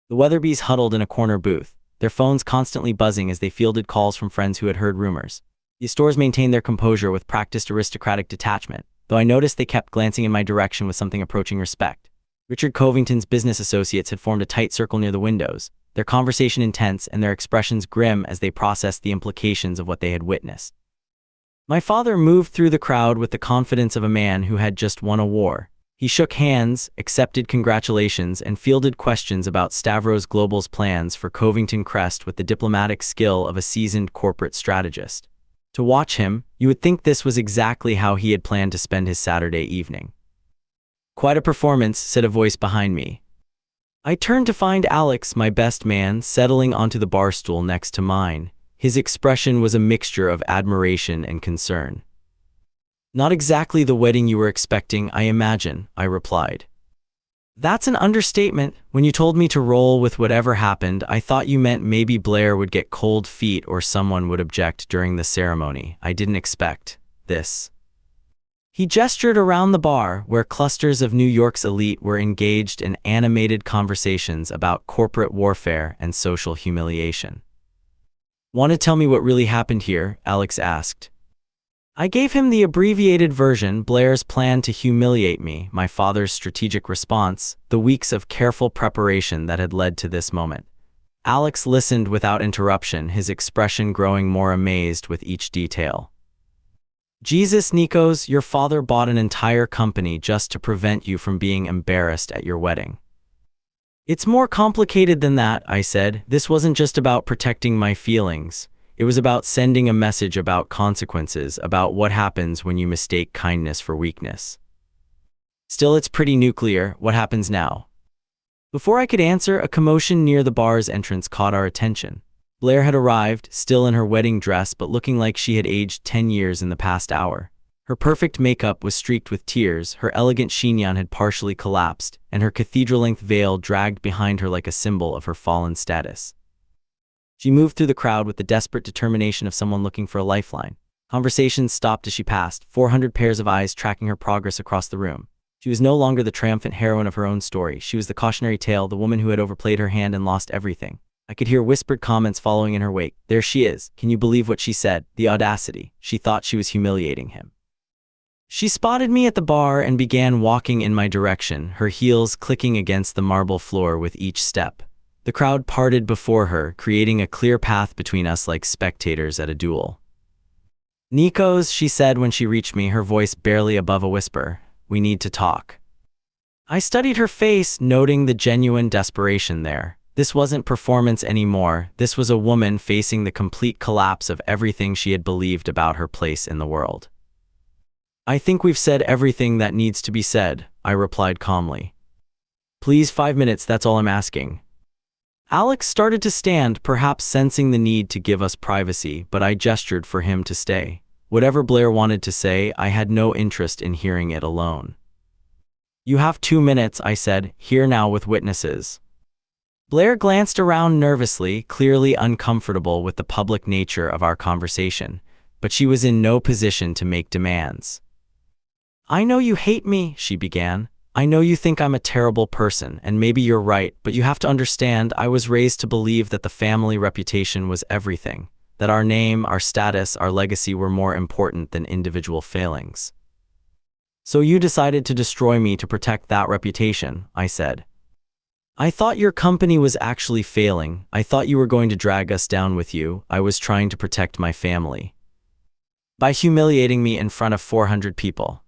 The Weatherbys huddled in a corner booth, their phones constantly buzzing as they fielded calls from friends who had heard rumors. The stores maintained their composure with practiced aristocratic detachment, though I noticed they kept glancing in my direction with something approaching respect. Richard Covington's business associates had formed a tight circle near the windows, their conversation intense and their expressions grim as they processed the implications of what they had witnessed. My father moved through the crowd with the confidence of a man who had just won a war. He shook hands, accepted congratulations, and fielded questions about Stavros Global's plans for Covington Crest with the diplomatic skill of a seasoned corporate strategist. To watch him, you would think this was exactly how he had planned to spend his Saturday evening. "Quite a performance," said a voice behind me. I turned to find Alex, my best man, settling onto the bar stool next to mine. His expression was a mixture of admiration and concern. "Not exactly the wedding you were expecting, I imagine," I replied. "That's an understatement. When you told me to roll with whatever happened, I thought you meant maybe Blair would get cold feet or someone would object during the ceremony. I didn't expect this." He gestured around the bar, where clusters of New York's elite were engaged in animated conversations about corporate warfare and social humiliation. "Want to tell me what really happened here?" Alex asked. I gave him the abbreviated version: Blair's plan to humiliate me, my father's strategic response, the weeks of careful preparation that had led to this moment. Alex listened without interruption, his expression growing more amazed with each detail. "Jesus, Nikos, your father bought an entire company just to prevent you from being embarrassed at your wedding." "It's more complicated than that," I said. "This wasn't just about protecting my feelings. It was about sending a message about consequences, about what happens when you mistake kindness for weakness." "Still, it's pretty nuclear. What happens now?" Before I could answer, a commotion near the bar's entrance caught our attention. Blair had arrived, still in her wedding dress but looking like she had aged 10 years in the past hour. Her perfect makeup was streaked with tears, her elegant chignon had partially collapsed, and her cathedral-length veil dragged behind her like a symbol of her fallen status. She moved through the crowd with the desperate determination of someone looking for a lifeline. Conversations stopped as she passed, 400 pairs of eyes tracking her progress across the room. She was no longer the triumphant heroine of her own story. She was the cautionary tale, the woman who had overplayed her hand and lost everything. I could hear whispered comments following in her wake. "There she is. Can you believe what she said? The audacity. She thought she was humiliating him. She spotted me at the bar and began walking in my direction, her heels clicking against the marble floor with each step. The crowd parted before her, creating a clear path between us like spectators at a duel. "Nikos," she said when she reached me, her voice barely above a whisper, "we need to talk." I studied her face, noting the genuine desperation there. This wasn't performance anymore. This was a woman facing the complete collapse of everything she had believed about her place in the world. "I think we've said everything that needs to be said," I replied calmly. "Please, 5 minutes, that's all I'm asking." Alex started to stand, perhaps sensing the need to give us privacy, but I gestured for him to stay. Whatever Blair wanted to say, I had no interest in hearing it alone. "You have 2 minutes," I said, "here now with witnesses." Blair glanced around nervously, clearly uncomfortable with the public nature of our conversation, but she was in no position to make demands. "I know you hate me," she began. "I know you think I'm a terrible person, and maybe you're right, but you have to understand I was raised to believe that the family reputation was everything, that our name, our status, our legacy were more important than individual failings. So you decided to destroy me to protect that reputation," I said. "I thought your company was actually failing. I thought you were going to drag us down with you. I was trying to protect my family by humiliating me in front of 400 people.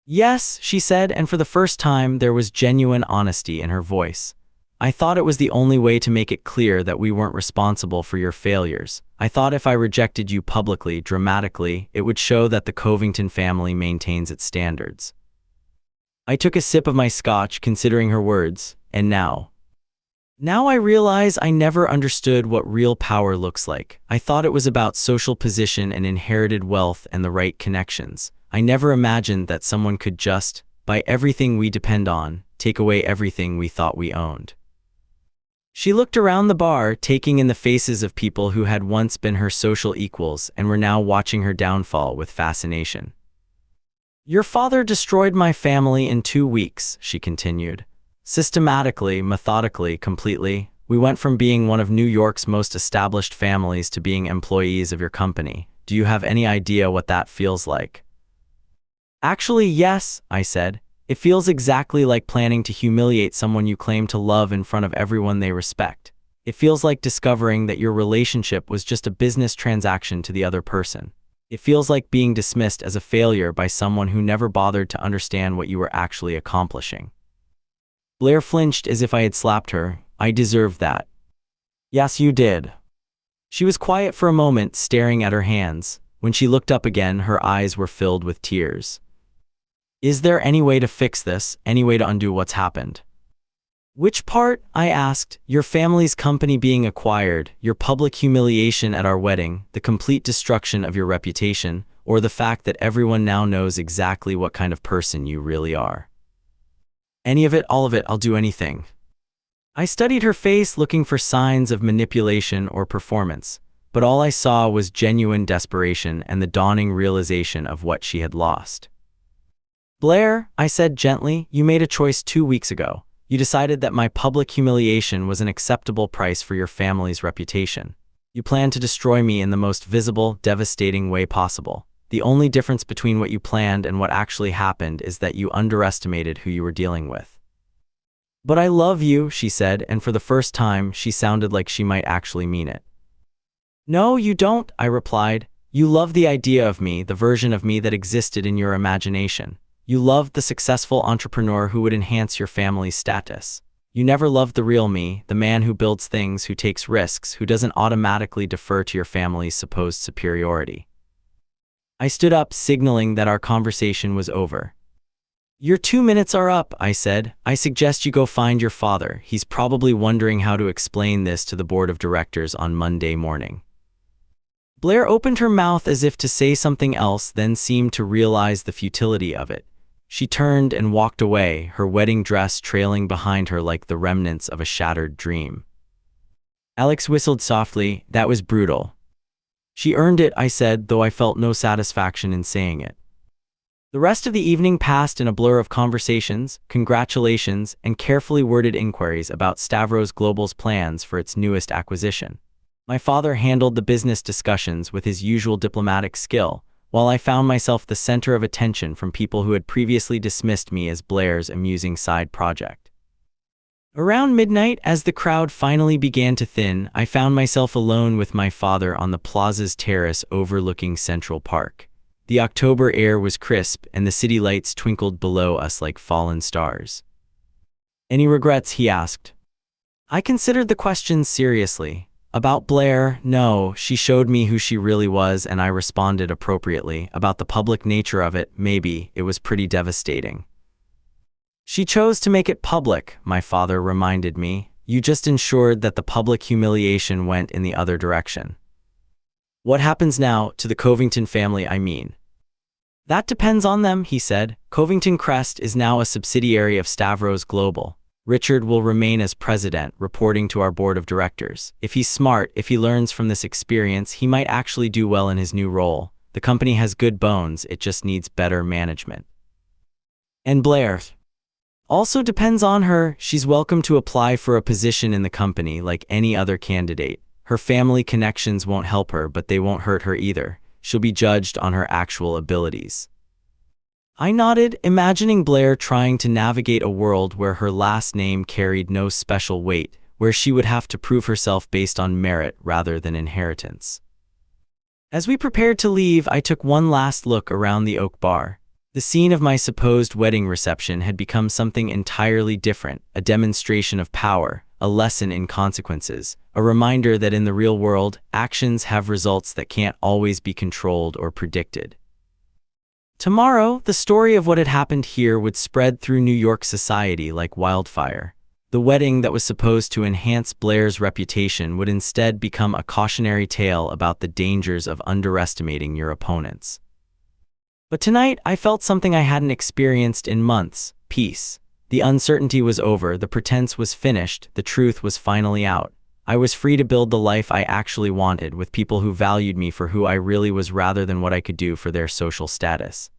"Yes," she said, and for the first time there was genuine honesty in her voice. "I thought it was the only way to make it clear that we weren't responsible for your failures. I thought if I rejected you publicly, dramatically, it would show that the Covington family maintains its standards." I took a sip of my scotch, considering her words, and now I realize I never understood what real power looks like. I thought it was about social position and inherited wealth and the right connections. I never imagined that someone could just, by everything we depend on, take away everything we thought we owned. She looked around the bar, taking in the faces of people who had once been her social equals and were now watching her downfall with fascination. "Your father destroyed my family in 2 weeks," she continued. "Systematically, methodically, completely. We went from being one of New York's most established families to being employees of your company. Do you have any idea what that feels like?" "Actually, yes," I said. "It feels exactly like planning to humiliate someone you claim to love in front of everyone they respect. It feels like discovering that your relationship was just a business transaction to the other person. It feels like being dismissed as a failure by someone who never bothered to understand what you were actually accomplishing." Blair flinched as if I had slapped her. "I deserved that." "Yes, you did." She was quiet for a moment, staring at her hands. When she looked up again, her eyes were filled with tears. "Is there any way to fix this? Any way to undo what's happened?" "Which part?" I asked. "Your family's company being acquired, your public humiliation at our wedding, the complete destruction of your reputation, or the fact that everyone now knows exactly what kind of person you really are?" "Any of it, all of it, I'll do anything." I studied her face, looking for signs of manipulation or performance, but all I saw was genuine desperation and the dawning realization of what she had lost. "Blair," I said gently, "you made a choice 2 weeks ago. You decided that my public humiliation was an acceptable price for your family's reputation. You planned to destroy me in the most visible, devastating way possible. The only difference between what you planned and what actually happened is that you underestimated who you were dealing with." "But I love you," she said, and for the first time, she sounded like she might actually mean it. "No, you don't," I replied. "You love the idea of me, the version of me that existed in your imagination. You loved the successful entrepreneur who would enhance your family's status. You never loved the real me, the man who builds things, who takes risks, who doesn't automatically defer to your family's supposed superiority." I stood up, signaling that our conversation was over. "Your 2 minutes are up," I said. "I suggest you go find your father. He's probably wondering how to explain this to the board of directors on Monday morning." Blair opened her mouth as if to say something else, then seemed to realize the futility of it. She turned and walked away, her wedding dress trailing behind her like the remnants of a shattered dream. Alex whistled softly. "That was brutal." "She earned it," I said, though I felt no satisfaction in saying it. The rest of the evening passed in a blur of conversations, congratulations, and carefully worded inquiries about Stavros Global's plans for its newest acquisition. My father handled the business discussions with his usual diplomatic skill, while I found myself the center of attention from people who had previously dismissed me as Blair's amusing side project. Around midnight, as the crowd finally began to thin, I found myself alone with my father on the plaza's terrace overlooking Central Park. The October air was crisp, and the city lights twinkled below us like fallen stars. "Any regrets?" he asked. I considered the questions seriously. About Blair, no, she showed me who she really was, and I responded appropriately. About the public nature of it, maybe, it was pretty devastating. "She chose to make it public," my father reminded me. "You just ensured that the public humiliation went in the other direction." "What happens now to the Covington family, I mean?" "That depends on them," he said. "Covington Crest is now a subsidiary of Stavros Global. Richard will remain as president, reporting to our board of directors. If he's smart, if he learns from this experience, he might actually do well in his new role. The company has good bones, it just needs better management." "And Blair?" "Also depends on her. She's welcome to apply for a position in the company like any other candidate. Her family connections won't help her, but they won't hurt her either. She'll be judged on her actual abilities." I nodded, imagining Blair trying to navigate a world where her last name carried no special weight, where she would have to prove herself based on merit rather than inheritance. As we prepared to leave, I took one last look around the Oak Bar. The scene of my supposed wedding reception had become something entirely different, a demonstration of power, a lesson in consequences, a reminder that in the real world, actions have results that can't always be controlled or predicted. Tomorrow, the story of what had happened here would spread through New York society like wildfire. The wedding that was supposed to enhance Blair's reputation would instead become a cautionary tale about the dangers of underestimating your opponents. But tonight, I felt something I hadn't experienced in months: peace. The uncertainty was over, the pretense was finished, the truth was finally out. I was free to build the life I actually wanted, with people who valued me for who I really was rather than what I could do for their social status.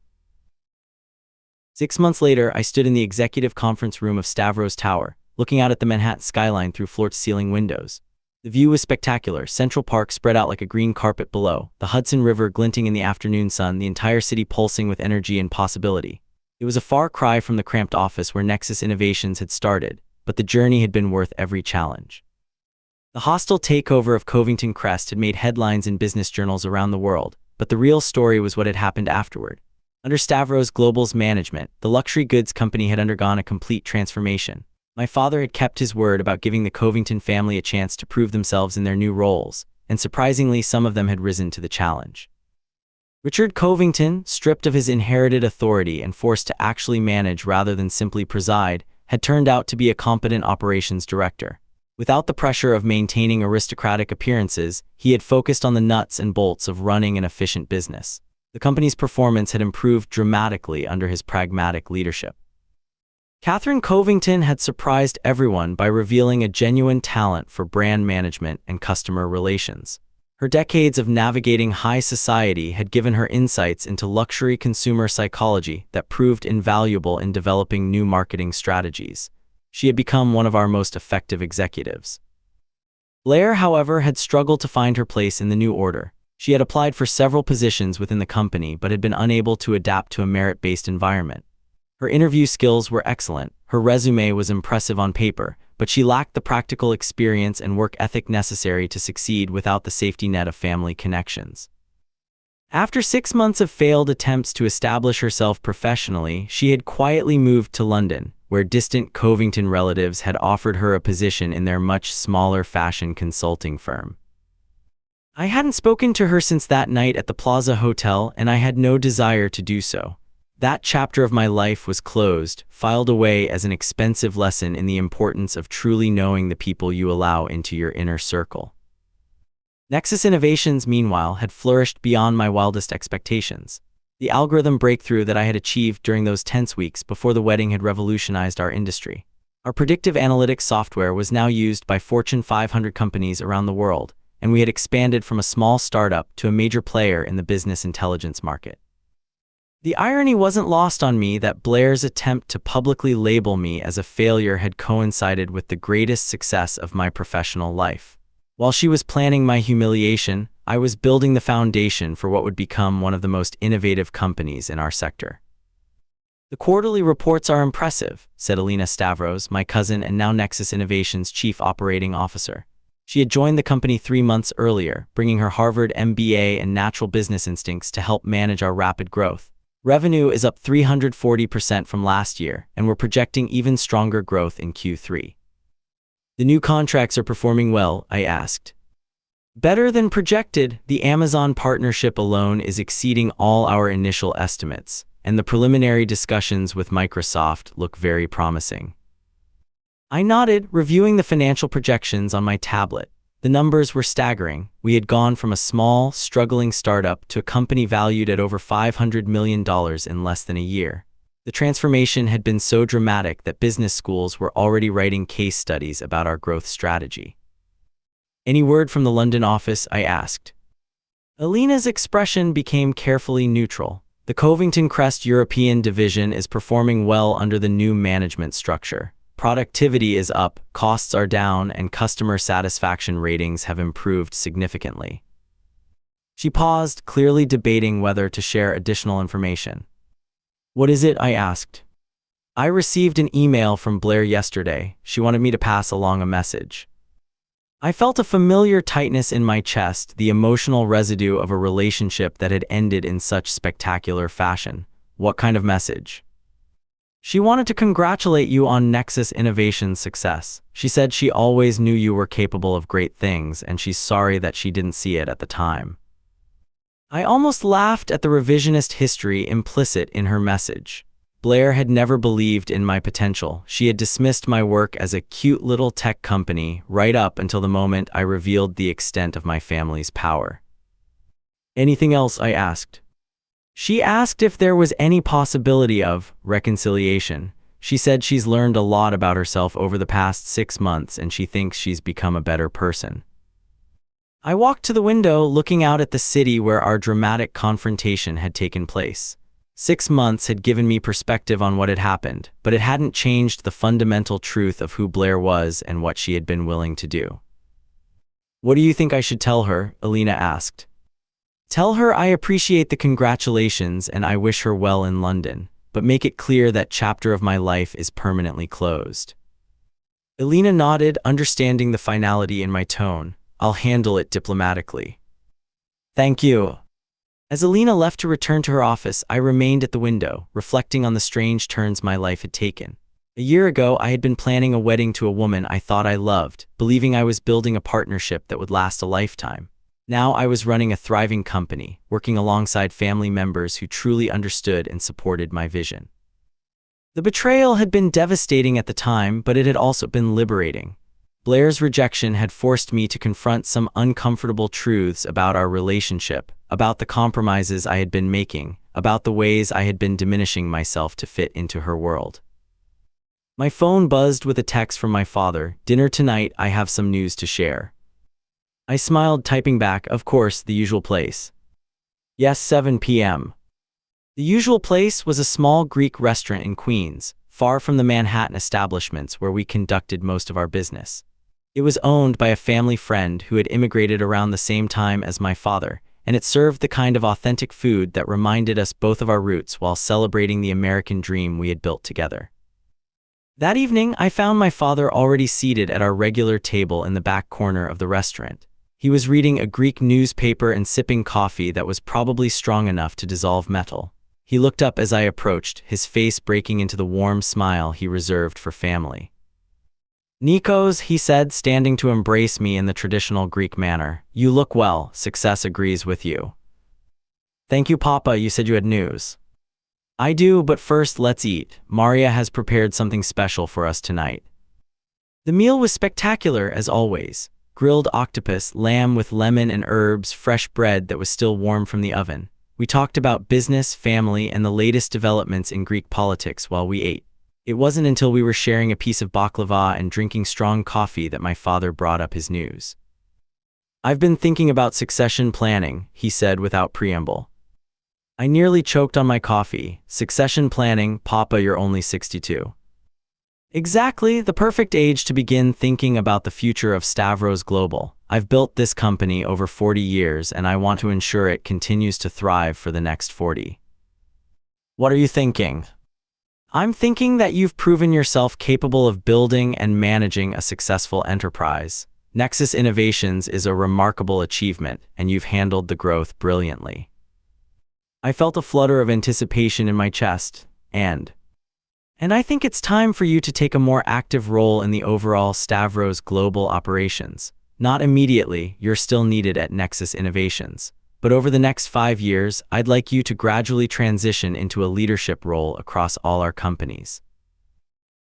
6 months later, I stood in the executive conference room of Stavros Tower, looking out at the Manhattan skyline through floor-to-ceiling windows. The view was spectacular. Central Park spread out like a green carpet below, the Hudson River glinting in the afternoon sun, the entire city pulsing with energy and possibility. It was a far cry from the cramped office where Nexus Innovations had started, but the journey had been worth every challenge. The hostile takeover of Covington Crest had made headlines in business journals around the world, but the real story was what had happened afterward. Under Stavros Global's management, the luxury goods company had undergone a complete transformation. My father had kept his word about giving the Covington family a chance to prove themselves in their new roles, and surprisingly, some of them had risen to the challenge. Richard Covington, stripped of his inherited authority and forced to actually manage rather than simply preside, had turned out to be a competent operations director. Without the pressure of maintaining aristocratic appearances, he had focused on the nuts and bolts of running an efficient business. The company's performance had improved dramatically under his pragmatic leadership. Catherine Covington had surprised everyone by revealing a genuine talent for brand management and customer relations. Her decades of navigating high society had given her insights into luxury consumer psychology that proved invaluable in developing new marketing strategies. She had become one of our most effective executives. Blair, however, had struggled to find her place in the new order. She had applied for several positions within the company but had been unable to adapt to a merit-based environment. Her interview skills were excellent, her resume was impressive on paper, but she lacked the practical experience and work ethic necessary to succeed without the safety net of family connections. After 6 months of failed attempts to establish herself professionally, she had quietly moved to London, where distant Covington relatives had offered her a position in their much smaller fashion consulting firm. I hadn't spoken to her since that night at the Plaza Hotel, and I had no desire to do so. That chapter of my life was closed, filed away as an expensive lesson in the importance of truly knowing the people you allow into your inner circle. Nexus Innovations, meanwhile, had flourished beyond my wildest expectations. The algorithm breakthrough that I had achieved during those tense weeks before the wedding had revolutionized our industry. Our predictive analytics software was now used by Fortune 500 companies around the world, and we had expanded from a small startup to a major player in the business intelligence market. The irony wasn't lost on me that Blair's attempt to publicly label me as a failure had coincided with the greatest success of my professional life. While she was planning my humiliation, I was building the foundation for what would become one of the most innovative companies in our sector. "The quarterly reports are impressive," said Eliza Stavros, my cousin and now Nexus Innovations Chief Operating Officer. She had joined the company 3 months earlier, bringing her Harvard MBA and natural business instincts to help manage our rapid growth. "Revenue is up 340% from last year, and we're projecting even stronger growth in Q3. "The new contracts are performing well?" I asked. "Better than projected. The Amazon partnership alone is exceeding all our initial estimates, and the preliminary discussions with Microsoft look very promising." I nodded, reviewing the financial projections on my tablet. The numbers were staggering. We had gone from a small, struggling startup to a company valued at over $500 million in less than a year. The transformation had been so dramatic that business schools were already writing case studies about our growth strategy. "Any word from the London office?" I asked. Alina's expression became carefully neutral. "The Covington Crest European division is performing well under the new management structure. Productivity is up, costs are down, and customer satisfaction ratings have improved significantly." She paused, clearly debating whether to share additional information. "What is it?" I asked. "I received an email from Blair yesterday. She wanted me to pass along a message." I felt a familiar tightness in my chest, the emotional residue of a relationship that had ended in such spectacular fashion. "What kind of message?" "She wanted to congratulate you on Nexus Innovation's success. She said she always knew you were capable of great things, and she's sorry that she didn't see it at the time." I almost laughed at the revisionist history implicit in her message. Blair had never believed in my potential. She had dismissed my work as a cute little tech company right up until the moment I revealed the extent of my family's power. "Anything else?" I asked. She asked if there was any possibility of reconciliation. She said she's learned a lot about herself over the past 6 months and she thinks she's become a better person. I walked to the window, looking out at the city where our dramatic confrontation had taken place. 6 months had given me perspective on what had happened, but it hadn't changed the fundamental truth of who Blair was and what she had been willing to do. "What do you think I should tell her?" Eliza asked. "Tell her I appreciate the congratulations and I wish her well in London, but make it clear that chapter of my life is permanently closed." Eliza nodded, understanding the finality in my tone. "I'll handle it diplomatically." "Thank you." As Eliza left to return to her office, I remained at the window, reflecting on the strange turns my life had taken. A year ago, I had been planning a wedding to a woman I thought I loved, believing I was building a partnership that would last a lifetime. Now I was running a thriving company, working alongside family members who truly understood and supported my vision. The betrayal had been devastating at the time, but it had also been liberating. Blair's rejection had forced me to confront some uncomfortable truths about our relationship, about the compromises I had been making, about the ways I had been diminishing myself to fit into her world. My phone buzzed with a text from my father. "Dinner tonight, I have some news to share." I smiled, typing back, "Of course, the usual place." "Yes, 7 p.m. The usual place was a small Greek restaurant in Queens, far from the Manhattan establishments where we conducted most of our business. It was owned by a family friend who had immigrated around the same time as my father, and it served the kind of authentic food that reminded us both of our roots while celebrating the American dream we had built together. That evening, I found my father already seated at our regular table in the back corner of the restaurant. He was reading a Greek newspaper and sipping coffee that was probably strong enough to dissolve metal. He looked up as I approached, his face breaking into the warm smile he reserved for family. "Nikos," he said, standing to embrace me in the traditional Greek manner. "You look well. Success agrees with you." "Thank you, Papa. You said you had news." "I do, but first let's eat. Maria has prepared something special for us tonight." The meal was spectacular as always. Grilled octopus, lamb with lemon and herbs, fresh bread that was still warm from the oven. We talked about business, family, and the latest developments in Greek politics while we ate. It wasn't until we were sharing a piece of baklava and drinking strong coffee that my father brought up his news. "I've been thinking about succession planning," he said without preamble. I nearly choked on my coffee. "Succession planning? Papa, you're only 62. "Exactly, the perfect age to begin thinking about the future of Stavros Global." I've built this company over 40 years and I want to ensure it continues to thrive for the next 40. What are you thinking? I'm thinking that you've proven yourself capable of building and managing a successful enterprise. Nexus Innovations is a remarkable achievement, and you've handled the growth brilliantly. I felt a flutter of anticipation in my chest, and I think it's time for you to take a more active role in the overall Stavros global operations. Not immediately, you're still needed at Nexus Innovations. But over the next 5 years, I'd like you to gradually transition into a leadership role across all our companies.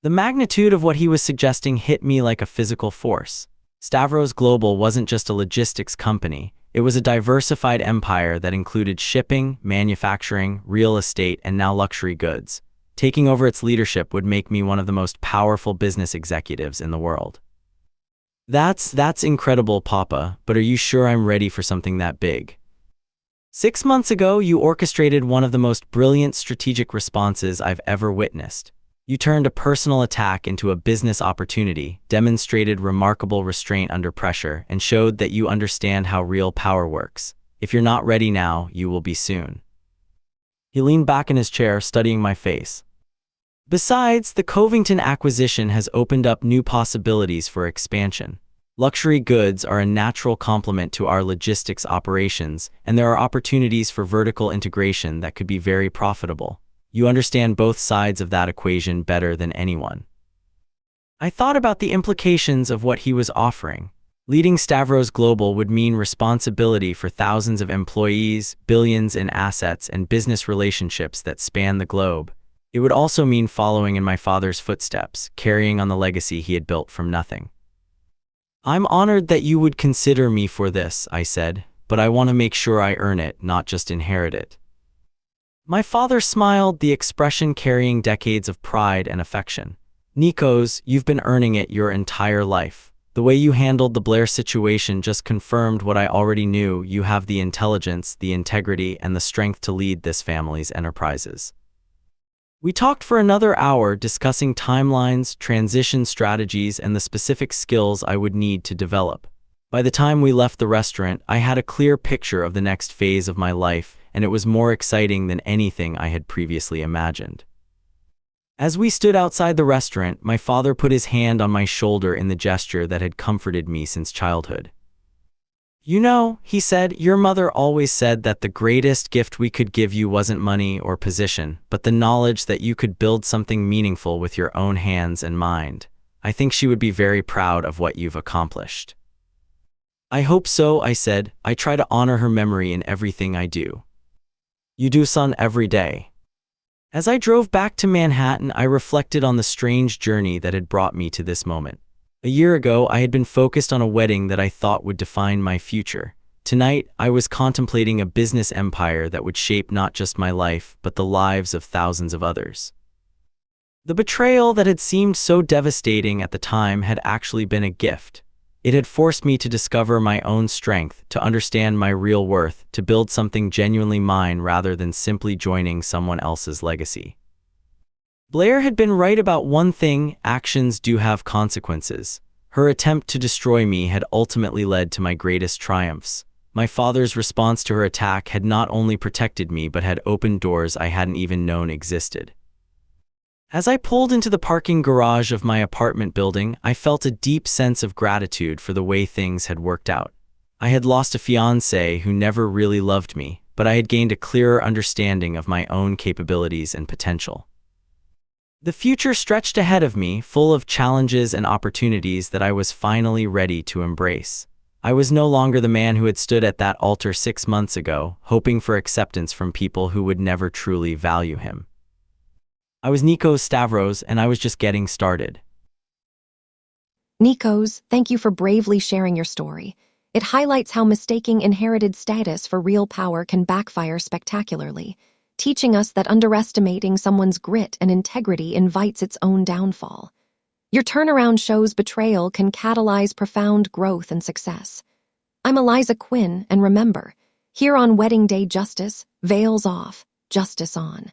The magnitude of what he was suggesting hit me like a physical force. Stavros Global wasn't just a logistics company, it was a diversified empire that included shipping, manufacturing, real estate, and now luxury goods. Taking over its leadership would make me one of the most powerful business executives in the world. That's incredible, Papa, but are you sure I'm ready for something that big? 6 months ago, you orchestrated one of the most brilliant strategic responses I've ever witnessed. You turned a personal attack into a business opportunity, demonstrated remarkable restraint under pressure, and showed that you understand how real power works. If you're not ready now, you will be soon. He leaned back in his chair, studying my face. Besides, the Covington acquisition has opened up new possibilities for expansion. Luxury goods are a natural complement to our logistics operations, and there are opportunities for vertical integration that could be very profitable. You understand both sides of that equation better than anyone. I thought about the implications of what he was offering. Leading Stavros Global would mean responsibility for thousands of employees, billions in assets, and business relationships that span the globe. It would also mean following in my father's footsteps, carrying on the legacy he had built from nothing. I'm honored that you would consider me for this, I said, but I want to make sure I earn it, not just inherit it. My father smiled, the expression carrying decades of pride and affection. Nikos, you've been earning it your entire life. The way you handled the Blair situation just confirmed what I already knew. You have the intelligence, the integrity, and the strength to lead this family's enterprises. We talked for another hour, discussing timelines, transition strategies, and the specific skills I would need to develop. By the time we left the restaurant, I had a clear picture of the next phase of my life, and it was more exciting than anything I had previously imagined. As we stood outside the restaurant, my father put his hand on my shoulder in the gesture that had comforted me since childhood. You know, he said, your mother always said that the greatest gift we could give you wasn't money or position, but the knowledge that you could build something meaningful with your own hands and mind. I think she would be very proud of what you've accomplished. I hope so, I said. I try to honor her memory in everything I do. You do, son, every day. As I drove back to Manhattan, I reflected on the strange journey that had brought me to this moment. A year ago, I had been focused on a wedding that I thought would define my future. Tonight, I was contemplating a business empire that would shape not just my life, but the lives of thousands of others. The betrayal that had seemed so devastating at the time had actually been a gift. It had forced me to discover my own strength, to understand my real worth, to build something genuinely mine rather than simply joining someone else's legacy. Blair had been right about one thing: actions do have consequences. Her attempt to destroy me had ultimately led to my greatest triumphs. My father's response to her attack had not only protected me but had opened doors I hadn't even known existed. As I pulled into the parking garage of my apartment building, I felt a deep sense of gratitude for the way things had worked out. I had lost a fiancé who never really loved me, but I had gained a clearer understanding of my own capabilities and potential. The future stretched ahead of me, full of challenges and opportunities that I was finally ready to embrace. I was no longer the man who had stood at that altar 6 months ago, hoping for acceptance from people who would never truly value him. I was Nikos Stavros, and I was just getting started. Nikos, thank you for bravely sharing your story. It highlights how mistaking inherited status for real power can backfire spectacularly, teaching us that underestimating someone's grit and integrity invites its own downfall. Your turnaround shows betrayal can catalyze profound growth and success. I'm Eliza Quinn, and remember, here on Wedding Day Justice, veils off, justice on.